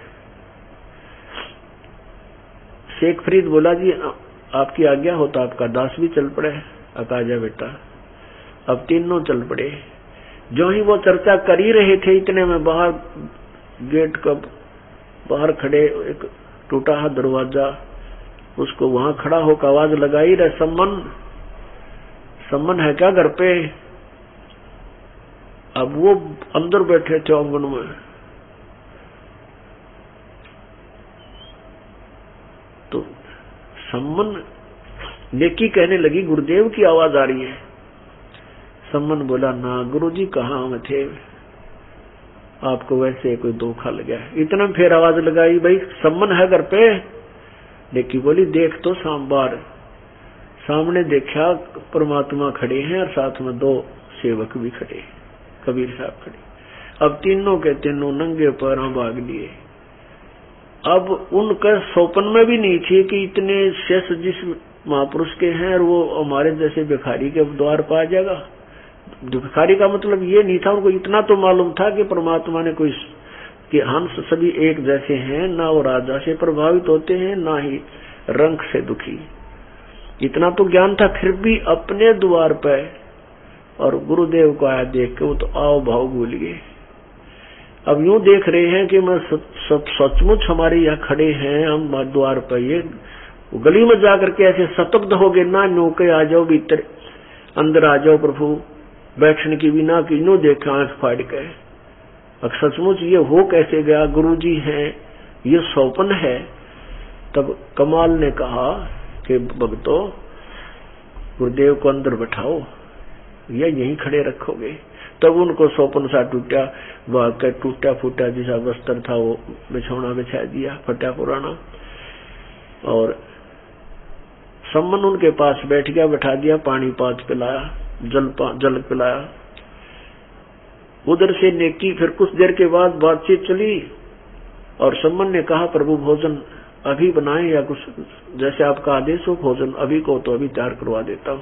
शेख फरीद बोला जी आपकी आज्ञा हो तो आपका दास भी चल पड़े। अकाजा बेटा अब तीनों चल पड़े। जो ही वो चर्चा कर ही रहे थे इतने में बाहर गेट का बाहर खड़े एक टूटा है दरवाजा, उसको वहां खड़ा होकर आवाज लगाई रहे सम्मन सम्मन है क्या घर पे? अब वो अंदर बैठे थे आंगन में, तो सम्मन नेकी कहने लगी गुरुदेव की आवाज आ रही है। सम्मन बोला ना गुरुजी कहाँ में थे, आपको वैसे कोई धोखा लगा। इतना फिर आवाज लगाई भाई सम्मन है घर पे? नेकी बोली देख तो सांबार, सामने देखा परमात्मा खड़े हैं और साथ में दो सेवक भी खड़े, कबीर साहब खड़े। अब तीनों के तीनों नंगे पैरों भाग लिए। अब उनका स्वप्न में भी नहीं थी कि इतने शेष जिस महापुरुष के हैं और वो हमारे जैसे भिखारी के द्वार पर आ जाएगा। भिखारी का मतलब ये नहीं था, उनको इतना तो मालूम था कि परमात्मा ने कोई कि हम सभी एक जैसे हैं, ना वो राजा से प्रभावित होते हैं ना ही रंग से दुखी, इतना तो ज्ञान था। फिर भी अपने द्वार पे और गुरुदेव को आया देख के वो तो आओ भाव भूल गए। अब यूं देख रहे हैं कि मैं सचमुच हमारे यहाँ खड़े हैं, हम द्वार पर, ये गली में जाकर के ऐसे सतब्ध हो गए ना, नौके आ जाओ भीतर, अंदर आ जाओ प्रभु, बैठने की भी ना की, नो देखा आंख फाड़ के। अब सचमुच ये हो कैसे गया, गुरुजी हैं, ये स्वप्न है। तब कमाल ने कहा कि भक्तों गुरुदेव को अंदर बैठाओ या यहीं खड़े रखोगे? तब उनको स्वप्न सा टूटा, वह टूटा फूटा जैसा वस्त्र था वो बिछौना बिछा दिया फटा पुराना, और सम्मन उनके पास बैठ गया, बैठा दिया, पानी पात पिलाया, जल पिलाया। उधर से नेकी फिर कुछ देर के बाद बातचीत चली और सम्मन ने कहा प्रभु भोजन अभी बनाए या कुछ जैसे आपका आदेश हो, भोजन अभी को तो अभी तैयार करवा देता हूँ।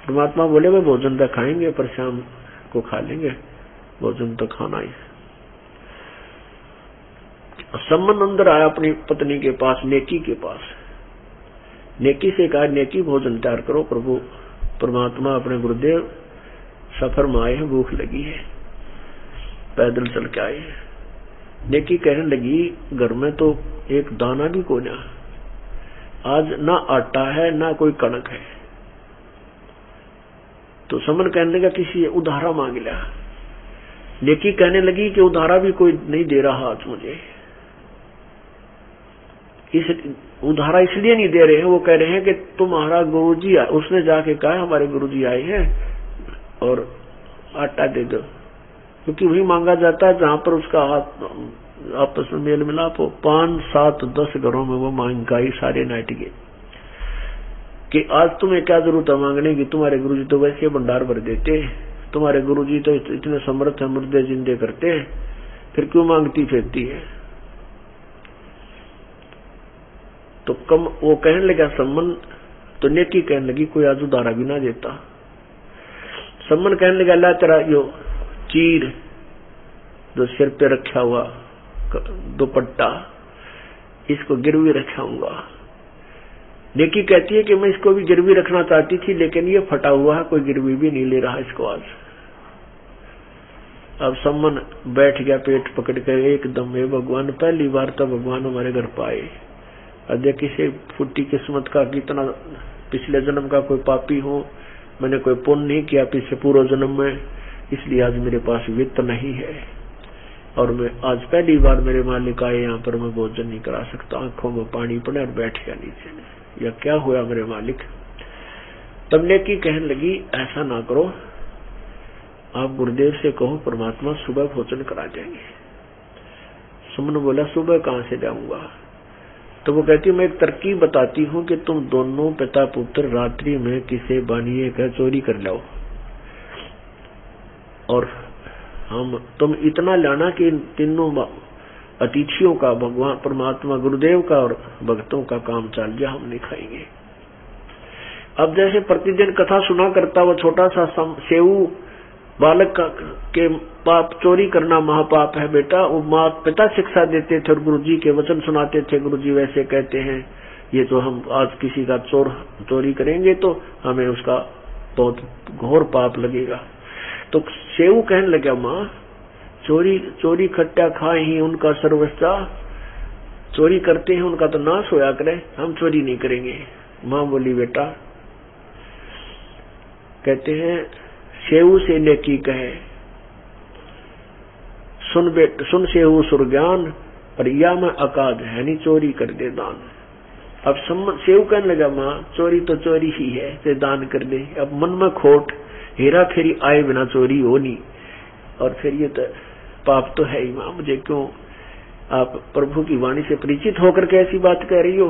परमात्मा बोले वे भोजन तो खाएंगे पर शाम को खा लेंगे, भोजन तो खाना ही। सम्मन अंदर आया अपनी पत्नी के पास, नेकी के पास। नेकी से कहा नेकी भोजन तैयार करो, प्रभु परमात्मा अपने गुरुदेव सफर में आए हैं, भूख लगी है, पैदल चल के आए हैं। नेकी कहने लगी घर में तो एक दाना भी को ना, आज ना आटा है ना कोई कणक है। तो समन कहने लगा किसी उधारा मांग लिया। नेकी कहने लगी कि उधारा भी कोई नहीं दे रहा आज मुझे, इस उधारा इसलिए नहीं दे रहे हैं, वो कह रहे हैं कि तुम्हारा गुरुजी, उसने जाके कहा हमारे गुरुजी आए हैं और आटा दे दो, क्योंकि वही मांगा जाता है जहां पर उसका आपस में मेल मिलाप हो। 5, 7, 10 घरों में वो मांगाई सारे नाट गए कि आज तुम्हें क्या जरूरत है मांगने की, तुम्हारे गुरुजी तो वैसे भंडार भर देते, तुम्हारे गुरुजी तो इतने समर्थ है, मुर्दे जिंदे करते हैं, फिर क्यों मांगती फिरती है। तो कम वो कहने लगा सम्मन, तो नेकी कहने लगी कोई आज उधारा भी ना देता। सम्मन कहने लगा ला तेरा यो चीर जो सिर पे रखा हुआ दुपट्टा, इसको गिरवी रखाऊंगा। नेकी कहती है कि मैं इसको भी गिरवी रखना चाहती थी, लेकिन ये फटा हुआ है, कोई गिरवी भी नहीं ले रहा इसको आज। अब सम्मन बैठ गया पेट पकड़ कर एकदम, हे भगवान पहली बार तो भगवान हमारे घर पाए। अजय किसी फुट्टी किस्मत का, कितना पिछले जन्म का कोई पापी हो, मैंने कोई पुण्य नहीं किया पिछले पूर्व जन्म में, इसलिए आज मेरे पास वित्त नहीं है और मैं आज पहली बार मेरे मालिक आए यहाँ पर, मैं भोजन नहीं करा सकता। आंखों में पानी पड़े और बैठ गया नीचे में, या क्या हुआ मेरे मालिक। तब नेकी कहने लगी ऐसा ना करो, आप गुरुदेव से कहो परमात्मा सुबह भोजन करा देंगे। सुमन बोला सुबह कहाँ से जाऊंगा। तो वो कहती मैं एक तरकीब बताती हूँ कि तुम दोनों पिता पुत्र रात्रि में किसी बानिए का चोरी कर लो और तुम इतना लाना कि तीनों अतिथियों का, भगवान परमात्मा गुरुदेव का और भक्तों का काम चल जाए, हम नहीं खाएंगे। अब जैसे प्रतिदिन कथा सुना करता वो छोटा सा सेऊ बालक का के पाप चोरी करना महापाप है बेटा, वो माँ पिता शिक्षा देते थे और गुरुजी के वचन सुनाते थे। गुरुजी वैसे कहते हैं ये जो हम आज किसी का चोरी करेंगे तो हमें उसका बहुत घोर पाप लगेगा। तो सेऊ कहने लगा माँ चोरी खट्टा खाए ही उनका सर्वस्व, चोरी करते हैं उनका तो नाश होया करे, हम चोरी नहीं करेंगे। माँ बोली बेटा, कहते हैं सेऊ से नेकी कहे सुन सेऊ सुरज्ञान और या मैं अकाद है नहीं चोरी कर दे दान। अब सेऊ कहने लगा माँ चोरी तो चोरी ही है, ते दान कर दे। अब मन में खोट, हेरा फेरी आए बिना चोरी हो नहीं, और फिर ये तो पाप तो है ही माँ, मुझे क्यों आप प्रभु की वाणी से परिचित होकर के ऐसी बात कह रही हो।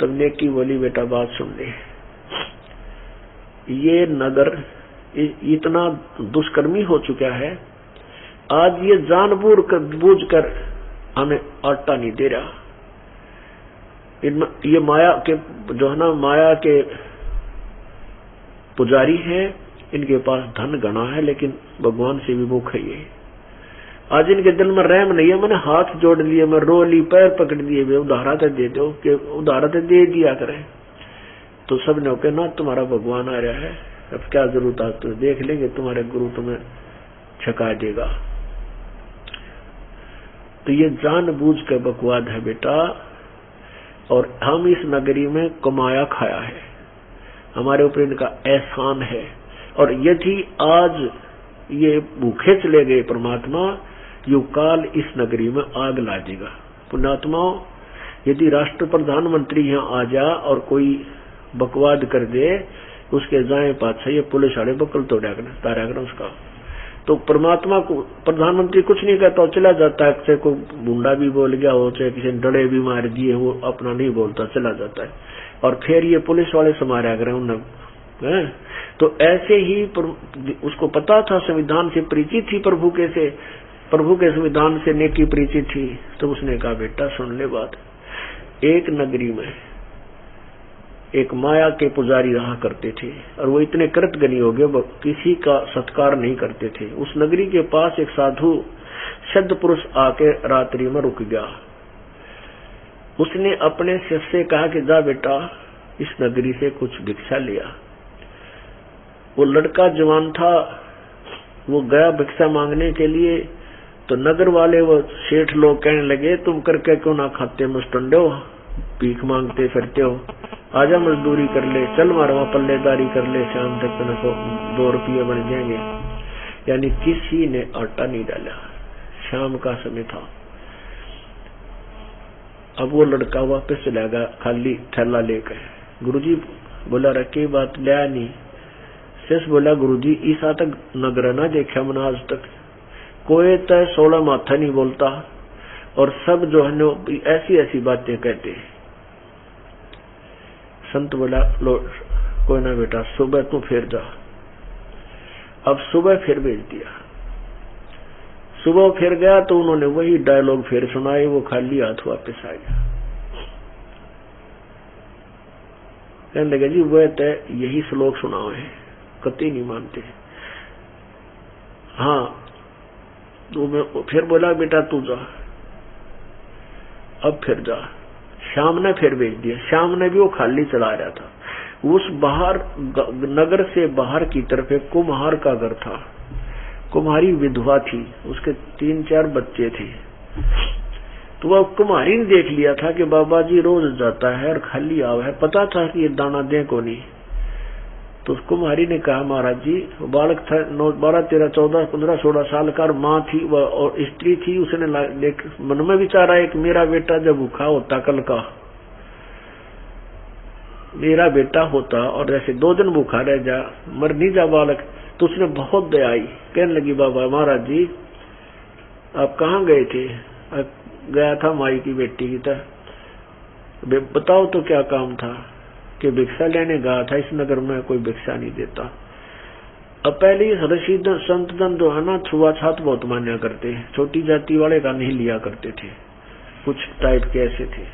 तब नेकी बोली बेटा बात सुन ले, ये नगर इतना दुष्कर्मी हो चुका है, आज ये जानबूझ कर हमें आटा नहीं दे रहा। ये माया के जो है ना, माया के पुजारी हैं, इनके पास धन गणा है लेकिन भगवान से विमुख है ये। आज इनके दिल में रहम नहीं है, मैंने हाथ जोड़ लिए, मैं रो ली, पैर पकड़ दिए, वे उधारा तो दे दो, कि उधारा तो दे दिया करें। तो सब ने कहा ना तुम्हारा भगवान आ रहा है, अब क्या जरूरत है, तो देख लेंगे तुम्हारे गुरु तुम्हें छका देगा। तो ये जानबूझ के बकवाद है बेटा, और हम इस नगरी में कमाया खाया है, हमारे ऊपर इनका एहसान है। और यदि आज ये भूखे चले गए परमात्मा, यो काल इस नगरी में आग ला देगा। पुण्यात्माओं, यदि राष्ट्र प्रधानमंत्री यहाँ आ जा और कोई बकवाद कर दे, उसके जाए पाछा ये पुलिस वाले बकल तोड़ा कर उसका। तो परमात्मा को प्रधानमंत्री कुछ नहीं कहता, चला जाता है। चाहे कोई गुंडा भी बोल गया हो, चाहे किसी ने डड़े भी मार दिए, वो अपना नहीं बोलता, चला जाता है। और फिर ये पुलिस वाले समारा करें उन्हें। तो ऐसे ही उसको पता था, संविधान से परिचित थी, प्रभु के संविधान से नेकी परिचित थी। तो उसने कहा बेटा सुन ले बात, एक नगरी में एक माया के पुजारी रहा करते थे, और वो इतने कृतज्ञ हो गए, किसी का सत्कार नहीं करते थे। उस नगरी के पास एक साधु सिद्ध पुरुष आके रात्रि में रुक गया। उसने अपने शिष्य से कहा कि जा बेटा इस नगरी से कुछ भिक्षा लिया। वो लड़का जवान था, वो गया भिक्षा मांगने के लिए, तो नगर वाले वो सेठ लोग कहने लगे तुम करके क्यों ना खाते मुस्टंडे हो, भीख मांगते फिरते हो, आजा मजदूरी कर ले, चल मारो पल्लेदारी कर ले, शाम तक तेरे को 2 रुपये बन जाएंगे। यानी किसी ने आटा नहीं डाला, शाम का समय था। अब वो लड़का वापस चला गया खाली थैला लेकर। गुरुजी बोला रखे बात लिया नहीं। शेष बोला गुरुजी ईसा तक नगर ना देखा मैंने आज तक, कोई तय 16 माथा नहीं बोलता और सब जो है ऐसी ऐसी बातें कहते। संत बोला लो कोई ना बेटा, सुबह तू फिर जा। अब सुबह फिर भेज दिया। सुबह फिर गया तो उन्होंने वही डायलॉग फिर सुनाए, वो खाली हाथ वापस आ गया। कहने लगे जी वह तय यही श्लोक सुनाओ है, कतई नहीं मानते। हाँ तो मैं फिर बोला बेटा तू जा, अब फिर जा। शाम ने फिर भेज दिया। शाम ने भी वो खाली चला रहा था। उस बाहर नगर से बाहर की तरफ एक कुम्हार का घर था। कुम्हारी विधवा थी, उसके 3-4 बच्चे थे। तो वह कुम्हारी ने देख लिया था कि बाबा जी रोज जाता है और खाली आवा है, पता था कि ये दाना दे को नहीं। तो कुम्हारी ने कहा महाराज जी, बालक था 12, 13, 14, 15, 16 साल का, माँ थी और स्त्री थी। उसने मन में विचार आया कि मेरा बेटा जब भूखा होता कल का, मेरा बेटा होता और जैसे 2 दिन भूखा रह जा, मर नहीं जा बालक, तो उसने बहुत दया आई। कहने लगी बाबा महाराज जी आप कहाँ गए थे? गया था माई की बेटी की तरह। बताओ तो क्या काम था? कि भिक्षा लेने गया था, इस नगर में कोई भिक्षा नहीं देता। अब पहले ऋषि संत जन जो है ना छुआछात बहुत मान्या करते हैं, छोटी जाति वाले का नहीं लिया करते थे, कुछ टाइप के ऐसे थे।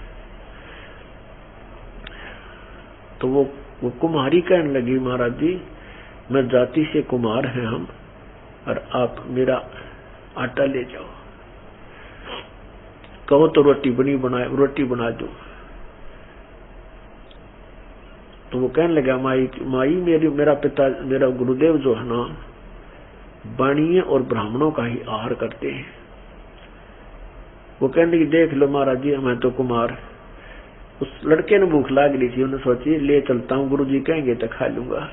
तो वो कुम्हारी कहने लगी महाराज जी मैं जाति से कुमार हैं हम, और आप मेरा आटा ले जाओ, कहो तो रोटी बना दो। तो वो कहने लगा माई मेरा पिता मेरा गुरुदेव जो है ना वाणिये और ब्राह्मणों का ही आहार करते हैं। वो कहने लगी देख लो महाराज जी मैं तो कुमार। उस लड़के ने भूख लाग रही थी, उन्होंने सोची ले चलता हूँ, गुरुजी कहेंगे तो खा लूंगा।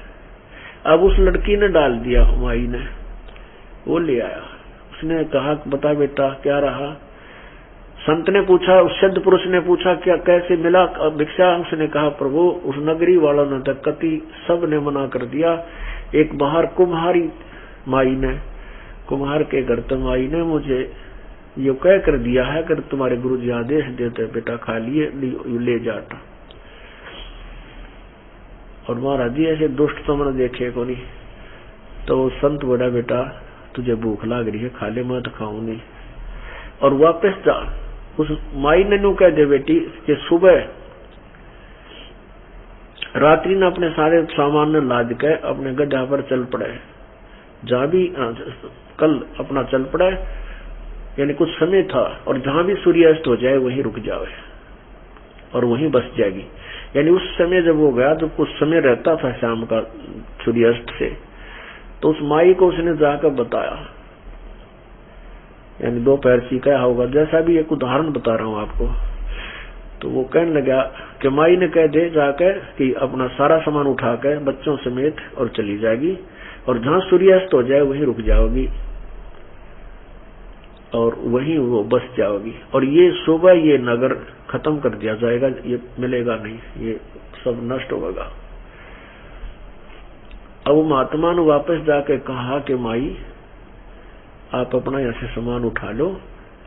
अब उस लड़की ने डाल दिया, माई ने वो ले आया। उसने कहा बता बेटा क्या रहा? संत ने पूछा, उस सिद्ध पुरुष ने पूछा क्या कैसे मिला भिक्षा? उसने कहा प्रभु उस नगरी वालों ने तक कति सब ने मना कर दिया। एक बाहर कुम्हारी माई ने, कुम्हार के घर तो माई ने मुझे ये कह कर दिया है कि तुम्हारे गुरुजी आदेश देते बेटा खा लिए ले जाता। और महाराज जी ऐसे दुष्ट तो मैंने देखे को नहीं। तो संत बोला बेटा तुझे भूख लाग रही है, खा ले, मैं तो खाऊं नहीं। और वापस जा। उस माई ने नू कह दे बेटी कि सुबह रात्रि ने अपने सारे सामान ने लाद के अपने गड्ढा पर चल पड़े, जहां भी कल अपना चल पड़े, यानी कुछ समय था, और जहां भी सूर्यास्त हो जाए वहीं रुक जावे और वहीं बस जाएगी। यानी उस समय जब वो गया तो कुछ समय रहता था शाम का सूर्यास्त से, तो उस माई को उसने जाकर बताया, यानी दोपहर सीखा होगा, जैसा भी एक उदाहरण बता रहा हूं आपको। तो वो कहने लगा कि माई ने कह दे जाकर कि अपना सारा सामान उठा कर बच्चों समेत और चली जाएगी, और जहां सूर्यास्त हो जाए वहीं रुक जाओगी और वहीं वो बस जाओगी। और ये सुबह ये नगर खत्म कर दिया जाएगा, ये मिलेगा नहीं, ये सब नष्ट होगा। अब महात्मा ने वापस जाके कहा कि माई आप अपना यहाँ से सामान उठा लो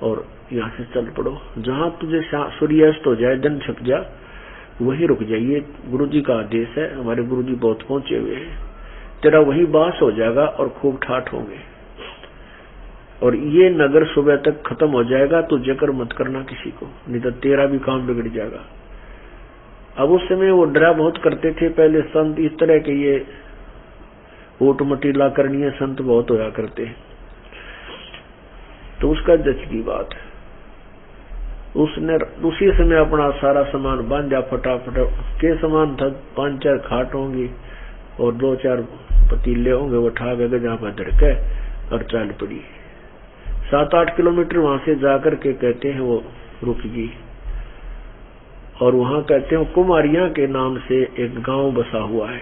और यहाँ से चल पड़ो, जहां तुझे सूर्यास्त हो जाए, दिन छप जा, वहीं रुक जाइए। गुरुजी का आदेश है, हमारे गुरुजी बहुत पहुंचे हुए हैं, तेरा वही बास हो जाएगा और खूब ठाठ होंगे, और ये नगर सुबह तक खत्म हो जाएगा। तो जिक्र मत करना किसी को, नहीं तो तेरा भी काम बिगड़ जाएगा। अब उस समय वो डरा बहुत करते थे पहले संत, इस तरह के ये ऊट मटीला करनी संत बहुत होया करते हैं। तो उसका जच की बात, उसने उसी समय अपना सारा सामान बांधा फटाफट के सामान था, 5-4 खाट होंगी, और 2-4 पतीले होंगे वो उठा के गजा पर धड़के और चल पड़ी। 7-8 किलोमीटर वहां से जाकर के कहते हैं वो रुक गई, और वहां कहते हैं कुमारियां के नाम से एक गांव बसा हुआ है।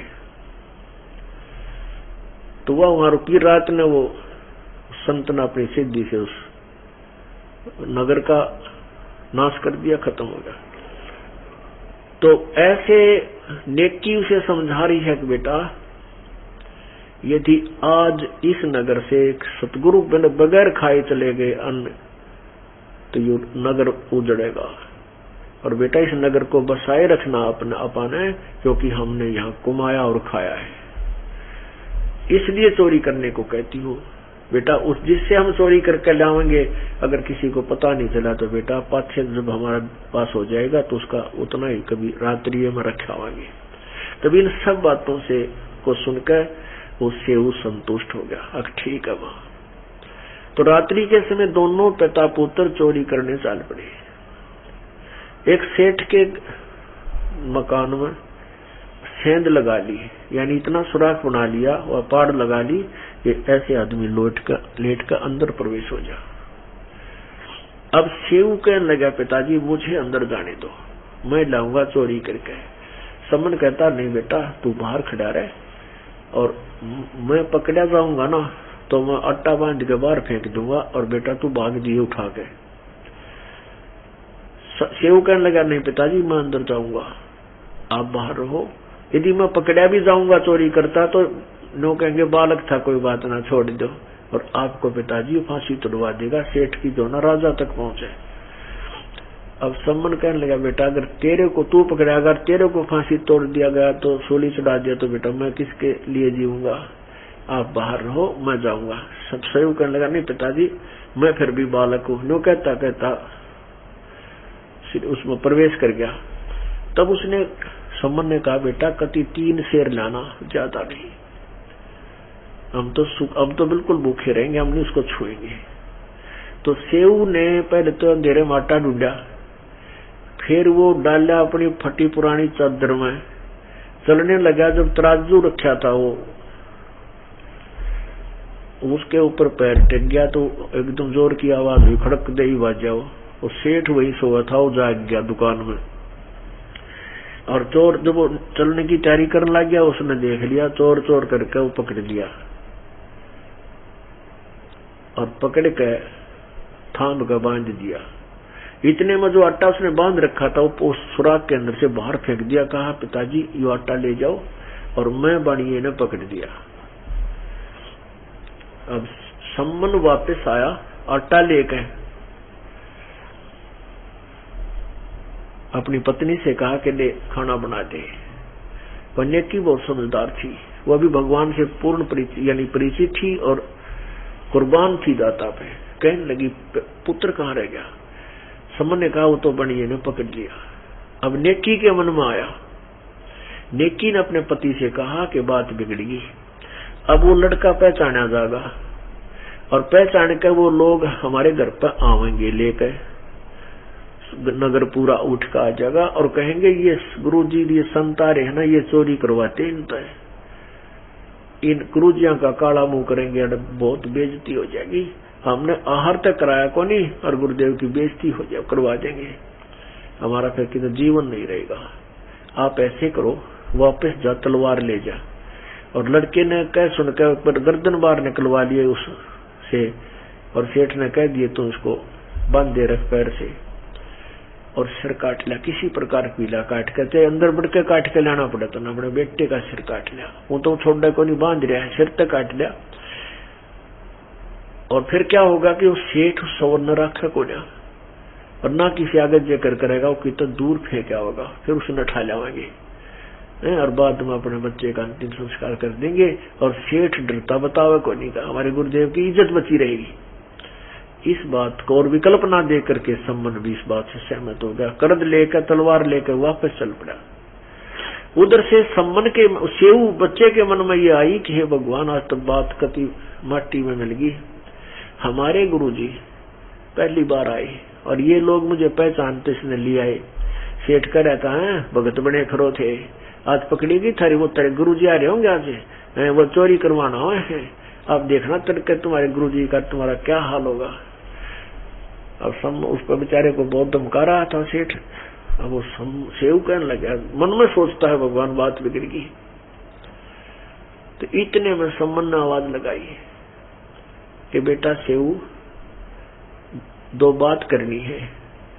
तो वह वहां रुकी रात ने, वो संत ने अपनी सिद्धि से उस नगर का नाश कर दिया, खत्म हो गया। तो ऐसे नेकी उसे समझा रही है कि बेटा यदि आज इस नगर से सतगुरु बगैर खाए चले गए अन्न तो ये नगर उजड़ेगा, और बेटा इस नगर को बसाए रखना अपने, क्योंकि हमने यहाँ कमाया और खाया है, इसलिए चोरी करने को कहती हूँ। बेटा उस जिससे हम चोरी करके लाएंगे अगर किसी को पता नहीं चला तो बेटा पाछे जब हमारा पास हो जाएगा तो उसका उतना ही कभी रात्रि में रखावांगे। तब इन सब बातों से को सुनकर उससे वो संतुष्ट हो गया। अब ठीक है मां। तो रात्रि के समय दोनों पिता पुत्र चोरी करने चल पड़े। एक सेठ के मकान में सेंध लगा ली, यानी इतना सुराख बना लिया और पाड़ लगा ली कि ऐसे आदमी लेट का अंदर प्रवेश हो जा। अब सेव कहने लगा पिताजी मुझे अंदर जाने दो, मैं लाऊंगा चोरी करके। समन कहता नहीं बेटा तू बाहर खड़ा रहे, और मैं पकड़ा जाऊंगा ना तो मैं आटा बांध के बाहर फेंक दूंगा, और बेटा तू भाग दिए उठा के। सेव कहने लगा नहीं पिताजी मैं अंदर जाऊंगा, आप बाहर रहो। यदि मैं पकड़ा भी जाऊंगा चोरी करता तो नो कहेंगे बालक था कोई बात ना छोड़ दो, और आपको पिताजी फांसी तुड़वा देगा, सेठ की जो ना राजा तक पहुंचे। अब सम्मन कहने लगा बेटा अगर तेरे को तू पकड़ा, अगर तेरे को फांसी तोड़ दिया गया तो सूली चढ़ा दिया तो बेटा मैं किसके लिए जीऊंगा, आप बाहर रहो मैं जाऊंगा। सब सही कहने लगा नहीं पिताजी मैं फिर भी बालक हूं, नो कहता उसमें प्रवेश कर गया। तब उसने सम्मन ने कहा बेटा कति 3 शेर लाना, ज्यादा नहीं, हम तो बिल्कुल भूखे रहेंगे, हम नहीं उसको छुएंगे। तो सेव ने पहले तो अंधेरे में आटा ढूंढा, फिर वो डाला अपनी फटी पुरानी चादर में, चलने लगा। जब तराजू रखा था वो उसके ऊपर पैर टेक गया तो एकदम जोर की आवाज हुई, खड़क दे बाजा। वो सेठ वही सोया था, वो जाग गया दुकान में, और चोर जब वो चलने की तैयारी करने लग गया उसने देख लिया, चोर चोर करके वो पकड़ लिया, और पकड़ के थाम का बांध दिया। इतने में जो आटा उसने बांध रखा था वो सुराख के अंदर से बाहर फेंक दिया। कहा पिताजी ये आटा ले जाओ, और मैं बाणिये ने पकड़ दिया। अब सम्मन वापस आया आटा लेके, अपनी पत्नी से कहा कि ले खाना बना दे। कन्या की बहुत समझदार थी, वह भी भगवान से पूर्ण परिचित थी और कुर्बान थी दाता पे। कहने लगी पुत्र कहाँ रह गया। सम्मन ने कहा वो तो बनिए ने पकड़ लिया। अब नेकी के मन में आया, नेकी ने अपने पति से कहा कि बात बिगड़ी, अब वो लड़का पहचाना जाएगा, और पहचान कर वो लोग हमारे घर पर आवेंगे लेकर, नगर पूरा उठ का आ जाएगा और कहेंगे ये गुरुजी ये संत आ रहे हैं ना, ये चोरी करवाते इन गुरुजियों का काला मुंह करेंगे, बहुत बेइज्जती हो जाएगी। हमने आहार तक कराया को नहीं, और गुरुदेव की बेइज्जती हो जाए करवा देंगे, हमारा फिर कितना जीवन नहीं रहेगा। आप ऐसे करो वापस जा तलवार ले जा। और लड़के ने कह सुनकर पर गर्दन बाहर निकलवा लिए उससे, और सेठ ने कह दिए तो उसको बांध दे रख पैर से, और सिर काट लिया। किसी प्रकार पीला काट कर, चाहे अंदर बढ़ के काट के लाना पड़ा तो ना, अपने बेटे का सिर काट लिया। वो तो छोड़ने को नहीं, बांध रहा है, सिर तक काट लिया। और फिर क्या होगा कि वो सेठ सवर न रखा को ना, और ना किसी आगे जेकर करेगा, वो कितना दूर फेंका होगा, फिर उसने उठा लाएंगे, और बाद में अपने बच्चे का अंतिम संस्कार कर देंगे। और सेठ डरता बतावे को नहीं का, हमारे गुरुदेव की इज्जत बची रहेगी। इस बात को और विकल्प ना दे करके सम्मन भी इस बात से सहमत हो गया। करद लेकर तलवार लेकर वापस चल पड़ा। उधर से सम्मन के सेव बच्चे के मन में ये आई कि हे भगवान आज तो बात कति माटी में मिल गई। हमारे गुरुजी पहली बार आए और ये लोग मुझे पहचानते इसने ले आए। सेठ का रहता है भगत बने खरो थे, आज पकड़ेगी थारी, वो तेरे गुरुजी आ रहे होंगे आज, वो चोरी करवाना है, आप देखना तड़के तुम्हारे गुरुजी का तुम्हारा क्या हाल होगा। अब उस पर बेचारे को बहुत धमका रहा था सेठ। अब वो सेव कहने लगा, मन में सोचता है भगवान बात बिगड़ गई। तो इतने में सम्मन ने आवाज लगाई कि बेटा सेव, 2 बात करनी है,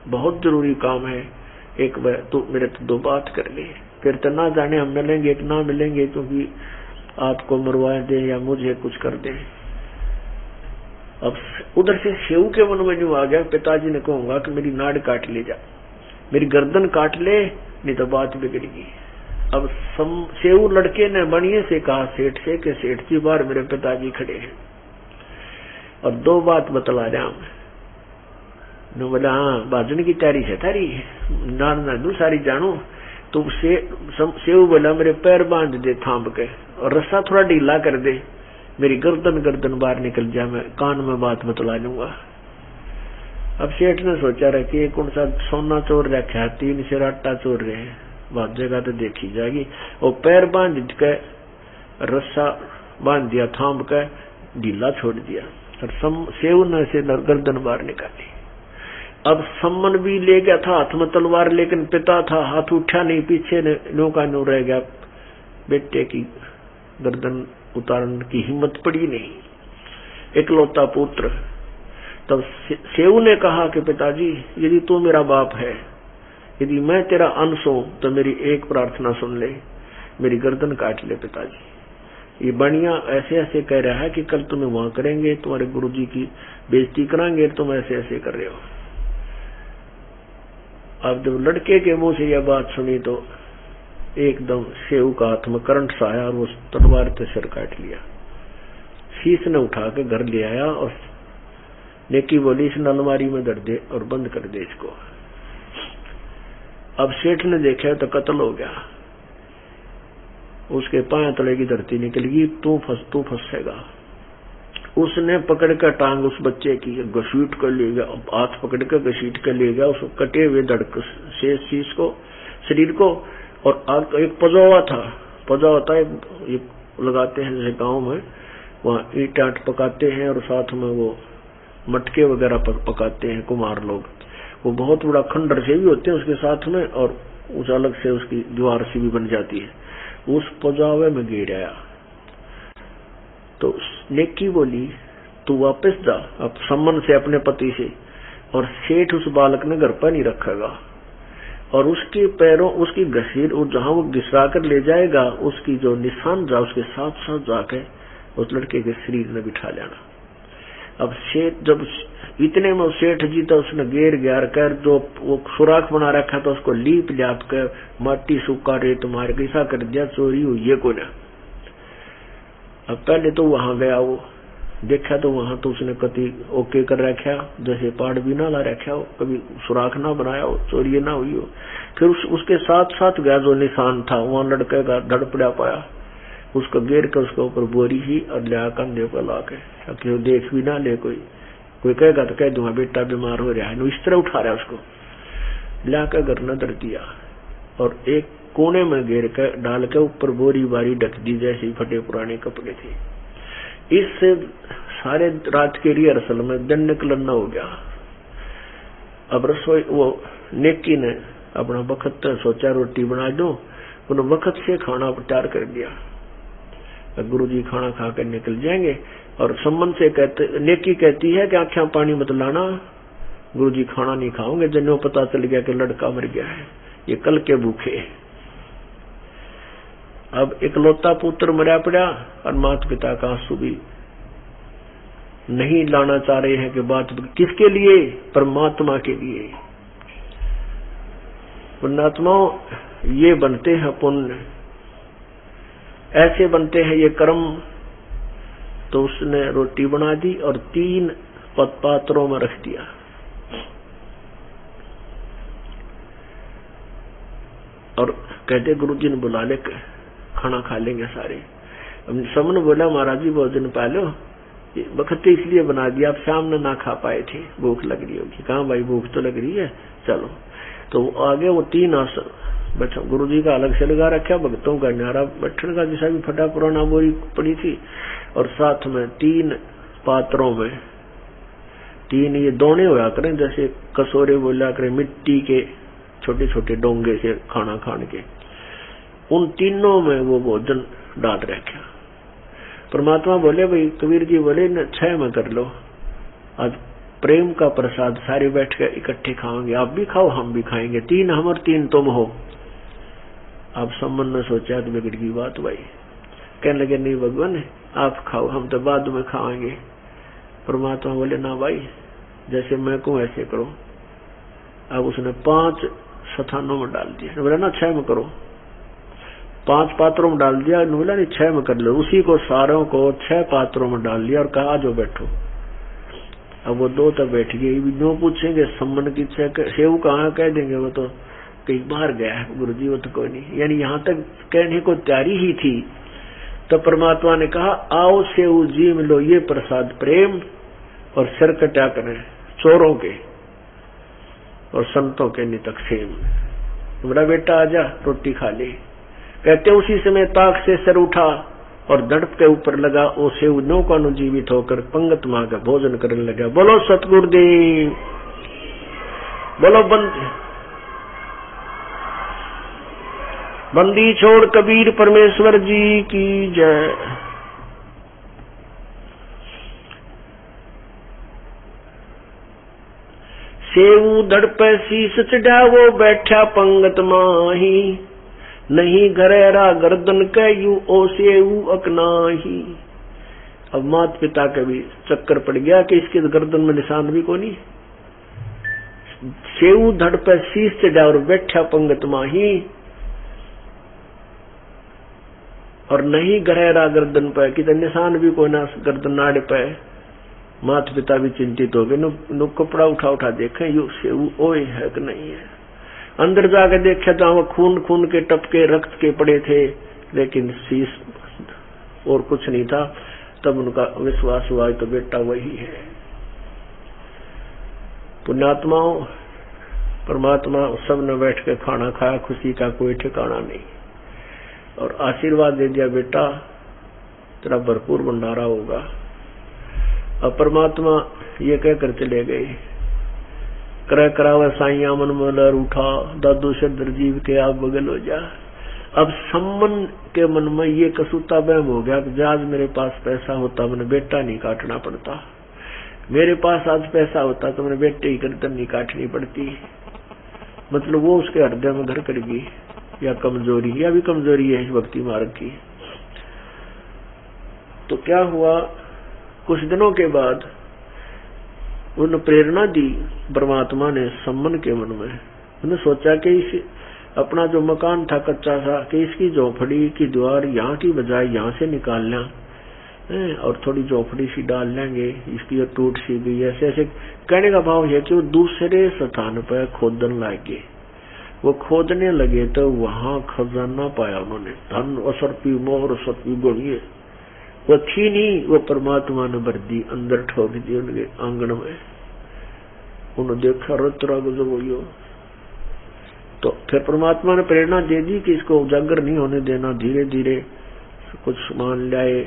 बहुत जरूरी काम है, एक बार तो मेरे तो 2 बात कर ले, फिर तो ना जाने हम मिलेंगे कि ना मिलेंगे, क्योंकि आपको मरवा दे या मुझे कुछ कर दे। अब उधर से सेव के मन में जो आ गया, पिताजी ने कहूंगा कि मेरी नाड़ काट ले जा, मेरी गर्दन काट ले, नहीं तो बात बिगड़ेगी। अब सेव लड़के ने बढ़िया से कहा सेठ से कि सेठ जी बार मेरे पिताजी खड़े हैं और 2 बात बतला रहा हूं। बोला हाँ बाजुन की तैयारी है तारी ना दू सारी जानू। तो सेव बोला मेरे पैर बांध दे थाम के और रस्सा थोड़ा ढीला कर दे, मेरी गर्दन बाहर निकल जाए, मैं कान में बात बतला लूंगा। अब सेठ ने सोचा रखी कौन सा सोना चोर रखा है, 3 शेर आटा चोर रहे हैं, बात जगह तो देखी जाएगी। और पैर बांध के रस्सा बांध दिया, थाम के ढीला छोड़ दिया और सेव ने से गर्दन बाहर निकाली। अब सम्मन भी ले गया था हाथ में तलवार, लेकिन पिता था, हाथ उठा नहीं, पीछे नौका नो रह गया, बेटे की गर्दन उतारने की हिम्मत पड़ी नहीं, इकलौता पुत्र। तब सेव ने कहा कि पिताजी यदि तू मेरा बाप है, यदि मैं तेरा अंश हूं, तो मेरी एक प्रार्थना सुन ले, मेरी गर्दन काट ले पिताजी। ये बढ़िया ऐसे ऐसे कह रहा है कि कल तुम्हें वहां करेंगे, तुम्हारे गुरुजी की बेइज्जती कराएंगे, तुम ऐसे ऐसे कर रहे हो। अब जब लड़के के मुंह से यह बात सुनी तो एकदम सेव का हाथ में करंट सा आया और वो तलवार से सिर काट लिया। शीश ने उठा के घर ले आया और नेकी बोली इस अलमारी में धर दे और बंद कर दे इसको। अब सेठ ने देखा तो कत्ल हो गया, उसके पांव तले की धरती निकल गई, तू फंसेगा। उसने पकड़ कर टांग उस बच्चे की घसीट कर ले गया, हाथ पकड़ कर घसीट कर ले गया, उसको कटे हुए धड़क शेष शीश को, शरीर को। और आग एक पजौवा था, पजौवा होता है ये लगाते हैं जैसे गांव में, वहाँ ईंट आट पकाते हैं और साथ में वो मटके वगैरह पकाते हैं कुम्हार लोग। वो बहुत बड़ा खंडर से भी होते हैं उसके साथ में, और उस अलग से उसकी दीवार सी भी बन जाती है। उस पजावे में गिर आया तो नेकी बोली तू वापस जा अब सम्मन से अपने पति से, और सेठ उस बालक ने घर पर नहीं रखेगा और उसके पैरों उसकी घसीट और जहां वो घिसरा कर ले जाएगा उसकी जो निशान जा उसके साथ साथ जाके उस लड़के के शरीर में बिठा लेना। अब सेठ जब इतने में सेठ जी तो उसने घेर घेर कर जो वो सुराख बना रखा था उसको लीप ल्याप कर माटी सूखा रेत मार के ऐसा कर दिया, चोरी हुई है को ना। अब पहले तो वहां गया, वो देखा तो वहां तो उसने कति ओके कर रखा, जैसे पाड़ भी ना ला रखा हो, कभी सुराख ना बनाया हो, चोरी ना हुई हो। फिर उसके साथ साथ गया जो निशान था वहां लड़के का धड़ पड़ा पाया, उसको घेर कर उसके ऊपर बोरी ही और लिया कंधे पर ला के देख भी ना ले, कोई कहेगा तो कह दूंगा बेटा बीमार हो रहा है, इस तरह उठा रहा है उसको, ला कर घर न धर दिया और एक कोने में घेर कर डाल के ऊपर बोरी बारी ढक दी जैसे ही फटे पुराने कपड़े थे। इससे सारे रात के रिहर्सल में दिन निकलना हो गया। अब रसोई वो नेकी ने अपना वक्त सोचा रोटी बना दो, उन्होंने वक्त से खाना तैयार कर दिया। गुरुजी खाना खाकर निकल जाएंगे और सम्मन से कहते नेकी कहती है कि आंखें पानी मत लाना, गुरुजी खाना नहीं खाओगे, जन्यों पता चल गया कि लड़का मर गया है, ये कल के भूखे। अब इकलौता पुत्र मरा पड़ा और माता पिता का आंसू भी नहीं लाना चाह रहे हैं कि बात किसके लिए, परमात्मा के लिए। पुण्यात्माओं ये बनते हैं पुण्य, ऐसे बनते हैं ये कर्म। तो उसने रोटी बना दी और 3 पात्रों में रख दिया। और कहते गुरुजी ने बुला ले खाना खा लेंगे सारे। समन बोला महाराज जी भोजन पा लो, वक्त इसलिए बना दिया आप शाम में ना खा पाए थे, भूख लग रही होगी। कहा भाई भूख तो लग रही है, चलो। तो आगे वो 3 बच्चों गुरु जी का अलग से लगा रखा, भक्तों का न्यारा बैठन का जैसा भी फटा पुराना बोरी पड़ी थी, और साथ में 3 पात्रों में 3 ये दोने होया करें, जैसे कसोरे बोला करें मिट्टी के छोटे छोटे डोंगे से खाना खाने के, उन तीनों में वो भोजन डाल रखा। परमात्मा बोले भाई, कबीर जी बोले न 6 में कर लो, आज प्रेम का प्रसाद सारे बैठ के इकट्ठे खाएंगे, आप भी खाओ हम भी खाएंगे, 3 हम और 3 तुम हो। अब सम्मन ने सोचा तो बिगड़ गई बात भाई, कहने लगे नहीं भगवान आप खाओ, हम तो बाद में खाएंगे। परमात्मा बोले ना भाई, जैसे मैं कहूं ऐसे करो। अब उसने 5 स्थानों में डाल दिया, बोला ना 6 में करो, 5 पात्रों में डाल दिया, बोला नहीं 6 में कर लो। उसी को सारों को 6 पात्रों में डाल दिया और कहा जो बैठो। अब वो 2 तक बैठ गए, जो पूछेंगे सम्मन की सेव कहाँ, कह देंगे वो तो कहीं बाहर गया है गुरु जी, वो तो कोई नहीं, यानी यहाँ तक कहने को तैयारी ही थी। तो परमात्मा ने कहा आओ सेव जी मिलो ये प्रसाद प्रेम, और सिर कटा करें चोरों के और संतों के नितक सेम। बड़ा बेटा आजा रोटी खा ले। कहते उसी समय ताक से सिर उठा और दड़प के ऊपर लगा, ओ सेव नौका जीवित होकर पंगत मां का भोजन करने लगा। बोलो सतगुरुदेव, बोलो बंदी छोड़ कबीर परमेश्वर जी की जय। सेऊ दड़प शीस चढ़ावो बैठा पंगत माही, नहीं घरेरा गर्दन कहू ओ सेऊ अकनाही। अब माता पिता का भी चक्कर पड़ गया कि इसके गर्दन में निशान भी कोनी। सेऊ धड़ पे शीश चढ़ा और बैठा पंगत माही, और नहीं घरेरा गर्दन पे, कि निशान भी कोई ना गर्दन नाड़ पे। माता पिता भी चिंतित हो गए, नु कपड़ा उठा उठा देखे यू सेऊ ओए है कि नहीं है। अंदर जाकर देखा तो वहां खून खून के टपके रक्त के पड़े थे, लेकिन शीश और कुछ नहीं था। तब उनका विश्वास हुआ तो बेटा वही है। पुण्यात्माओं, परमात्मा सब ने बैठ के खाना खाया, खुशी का कोई ठिकाना नहीं, और आशीर्वाद दे दिया बेटा तेरा भरपूर भंडारा होगा। अब परमात्मा ये कहकर चले गए, क्रय करावा साइया मन मलर उठा, दादू शद्र जीव के आप बगल हो जा। अब सम्मन के मन में ये कसूता बहम हो गया कि आज मेरे पास पैसा होता मैंने बेटा नहीं काटना पड़ता, मेरे पास आज पैसा होता तो मैंने बेटे की गर्दन नहीं काटनी पड़ती। मतलब वो उसके हृदय में घर कर गई, या कमजोरी, या भी कमजोरी है इस भक्ति मार्ग की। तो क्या हुआ, कुछ दिनों के बाद उन्होंने प्रेरणा दी परमात्मा ने सम्मन के मन में। उन्होंने सोचा कि इस अपना जो मकान था कच्चा था, कि इसकी झोपड़ी की द्वार यहाँ की बजाय यहाँ से निकाल लें और थोड़ी झोपड़ी सी डाल लेंगे, इसकी टूट सी गई। ऐसे ऐसे कहने का भाव है कि वो दूसरे स्थान पर खोदन लगे। वो खोदने लगे तो वहां खजाना पाया उन्होंने, धन असरपी मोहर सतपी गोड़िए। वो थी नहीं, वो परमात्मा ने भर दी, अंदर ठोक दी उनके आंगन में। उन्होंने देखा रोतरा गुजर हो। तो फिर परमात्मा ने प्रेरणा दे दी कि इसको उजागर नहीं होने देना। धीरे धीरे कुछ सामान लाए,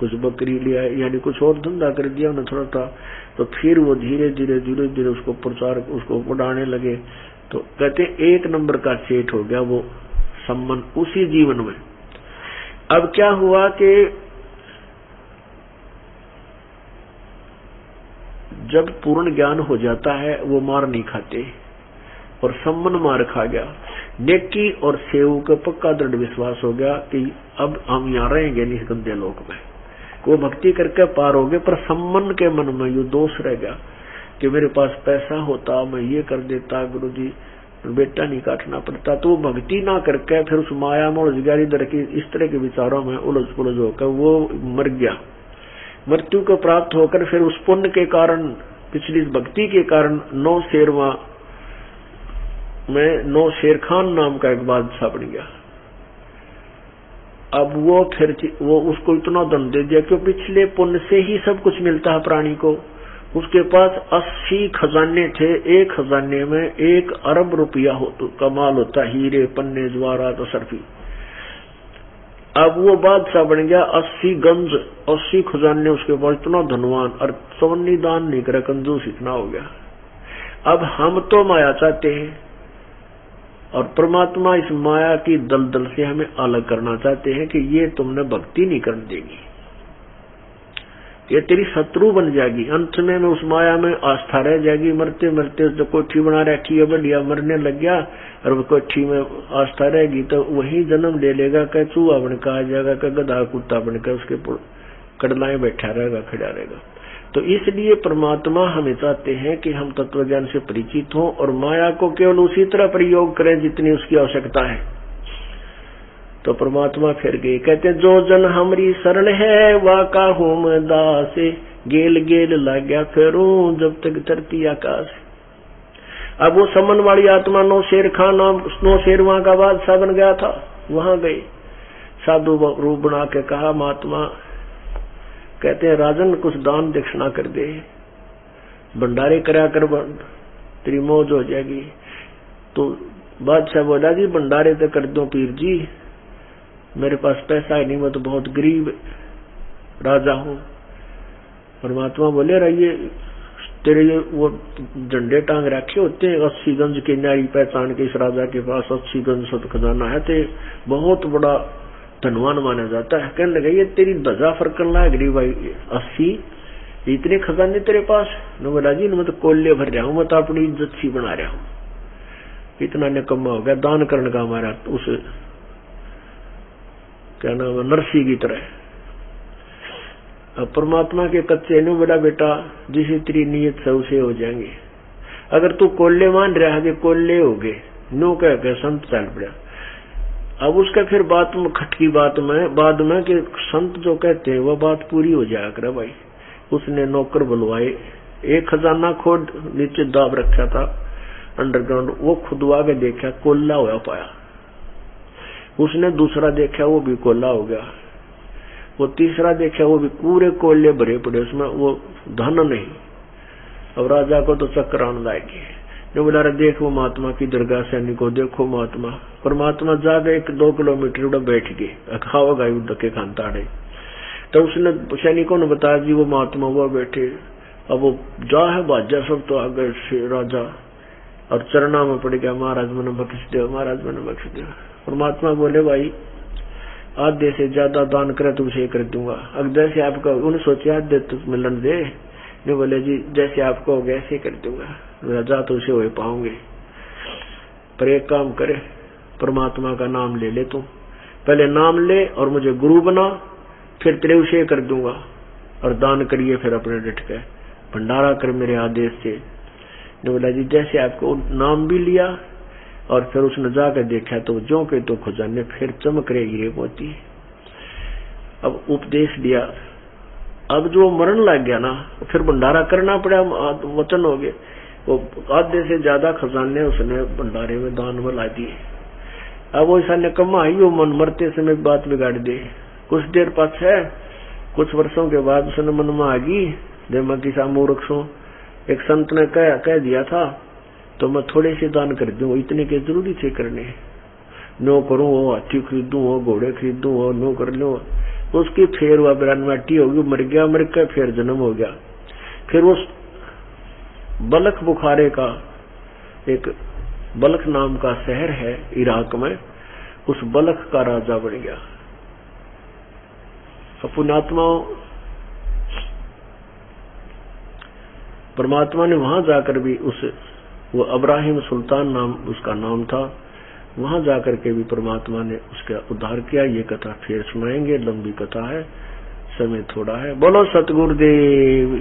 कुछ बकरी ले आए, यानी कुछ और धंधा कर दिया उन्हें थोड़ा था। तो फिर वो धीरे धीरे उसको प्रचार, उसको बढ़ाने लगे। तो कहते 1 नंबर का सेठ हो गया वो सम्मन उसी जीवन में। अब क्या हुआ कि जब पूर्ण ज्ञान हो जाता है वो मार नहीं खाते, और सम्मन मार खा गया। नेकी और सेव का पक्का दृढ़ विश्वास हो गया कि अब हम यहाँ रहेंगे नहीं गंदे लोक में। वो भक्ति करके पार हो गए, पर सम्मन के मन में ये दोष रह गया कि मेरे पास पैसा होता मैं ये कर देता, गुरुजी बेटा नहीं काटना पड़ता। तो वो भक्ति ना करके फिर उस माया में रोजगारी दर की इस तरह के विचारों में उलझ पुलझ होकर वो मर गया। मृत्यु को प्राप्त होकर फिर उस पुण्य के कारण, पिछली भक्ति के कारण 9 शेरवा में 9 शेर खान नाम का एक बादशाह बन गया। अब वो फिर वो उसको इतना दंड दे दिया कि पिछले पुण्य से ही सब कुछ मिलता है प्राणी को, उसके पास 80 खजाने थे, एक खजाने में 1 अरब रुपया हो तो कमाल होता, हीरे पन्ने जवाहरात सरफी। अब वो बादशाह बन गया, 80 गंज 80 खजाने उसके पास, इतना धनवान, और सवन्नी दान नहीं करे, कंजूस इतना हो गया। अब हम तो माया चाहते हैं और परमात्मा इस माया की दलदल से हमें अलग करना चाहते हैं कि ये तुमने भक्ति नहीं करने देगी, ये तेरी शत्रु बन जाएगी। अंत में उस माया में आस्था रह जाएगी। मरते मरते जो कोठी बना रखी है बढ़िया, मरने लग गया और वो कोठी में आस्था रहेगी तो वही जन्म ले लेगा, कह चूहा बनकर आ जाएगा, कह गधा कुत्ता बनकर उसके कड़लाए बैठा रहेगा, खड़ा रहेगा। तो इसलिए परमात्मा हमें चाहते हैं कि हम तत्वज्ञान से परिचित हों और माया को केवल उसी तरह प्रयोग करें जितनी उसकी आवश्यकता है। तो परमात्मा फिर गए, कहते हैं जो जन हमारी शरण है वाका होम दास, गेल गेल लग गया फेरूं जब तक धरती आकाश। अब वो समन वाली आत्मा नौशेर खान नाम, नौशेर वहां का बादशाह बन गया था, वहां गए, साधु रूप बना के कहा महात्मा, कहते हैं राजन कुछ दान दक्षिणा कर दे, भंडारे करा कर तेरी मौज हो जाएगी। तो बादशाह बोला जी भंडारे तो कर दो पीर जी, मेरे पास पैसा ही नहीं, मैं तो बहुत गरीब राजा हूँ। परमात्मा बोले रहिए तेरे ये वो झंडे टांग रखे होते हैं 80 गंज के न्यारी पहचान के, इस राजा के पास 80 गंज सत खजाना है, तो बहुत बड़ा धनवान माना जाता है। कहने लगे ये तेरी ध्वजा फरकन ला गरीब भाई, 80 इतने खजाने तेरे पास? न बोला जी मैं तो कोल्ले भर रहा हूँ, मैं तो अपनी इज्जत सी बना रहा हूँ, इतना निकम्मा हो गया दान करने का हमारा, उस क्या नाम है नरसी की तरह। अब परमात्मा के कच्चे ने बोला बेटा जिसे तेरी नीयत से उसे हो जाएंगे। अगर तू कोल्ले मान रहा है कोल्ले हो गए, नो कह के संत चल पड़ा। अब उसका फिर बात में खटकी बात में बाद में कि संत जो कहते हैं वह बात पूरी हो जाया करे भाई। उसने नौकर बुलवाए, एक खजाना खोद नीचे दाब रखा था अंडरग्राउंड, वो खुदवा के देखा कोल्ला हुआ पाया। उसने दूसरा देखा वो भी कोल्ला हो गया, वो तीसरा देखा वो भी पूरे कोल्ले भरे पड़े, उसमें वो धन नहीं। अब राजा को तो चक्कर आने लाएगी, जो बोला रहा देख वो महात्मा की दरगाह सैनिक को देखो महात्मा। परमात्मा जाके 1-2 किलोमीटर उड़ा बैठ गए, खाओगा धक्के खानता है। तो उसने सैनिकों ने बताया जी वो महात्मा वो बैठे। अब वो जा है बाजा सब तो आ गए से राजा और चरणा में पड़ गया, महाराज मैंने बख्श दो, महाराज मैंने बख्श दो। परमात्मा बोले भाई आधे से ज्यादा दान करे तो उसे कर दूंगा। अब जैसे आपका उन्हें सोचा आधे तो मिलन दे, नहीं बोले जी जैसे आपको हो गया ऐसे कर दूंगा, राजा तो उसे हो पाओगे। पर एक काम करे परमात्मा का नाम ले ले, तू पहले नाम ले और मुझे गुरु बना, फिर तेरे उसे कर दूंगा। और दान करिए फिर अपने डट के भंडारा कर मेरे आदेश से। ने बोला जी जैसे आपको नाम भी लिया और फिर उसने जाकर देखा तो जो के तो खजाने फिर चमक रहे हीरे मोती। अब उपदेश दिया, अब जो मरण लग गया ना फिर भंडारा करना पड़ा, वचन हो गए। वो आधे से ज्यादा खजाने उसने भंडारे में दान में ला दिए। अब वो ऐसा निकम्मा ही वो मन मरते समय बात बिगाड़ दे। कुछ देर पास है, कुछ वर्षों के बाद उसने मन में आ गई जब मैं किसा मूर्ख हूं, एक संत ने कह दिया था तो मैं थोड़े से दान कर दूं, इतने के जरूरी थे करने, नो करूं वो हाथी खरीदूं वो घोड़े खरीदूं वो नो कर लो। उसकी फिर वह बिरानवाटी होगी, मर गया, मर के फिर जन्म हो गया। फिर उस बलख बुखारे का एक बलख नाम का शहर है इराक में, उस बलख का राजा बन गया। पुण्यात्माओं परमात्मा ने वहां जाकर भी वो अब्राहिम सुल्तान नाम उसका नाम था, वहां जाकर के भी परमात्मा ने उसका उद्धार किया। ये कथा फिर सुनाएंगे, लंबी कथा है, समय थोड़ा है। बोलो सतगुरुदेव।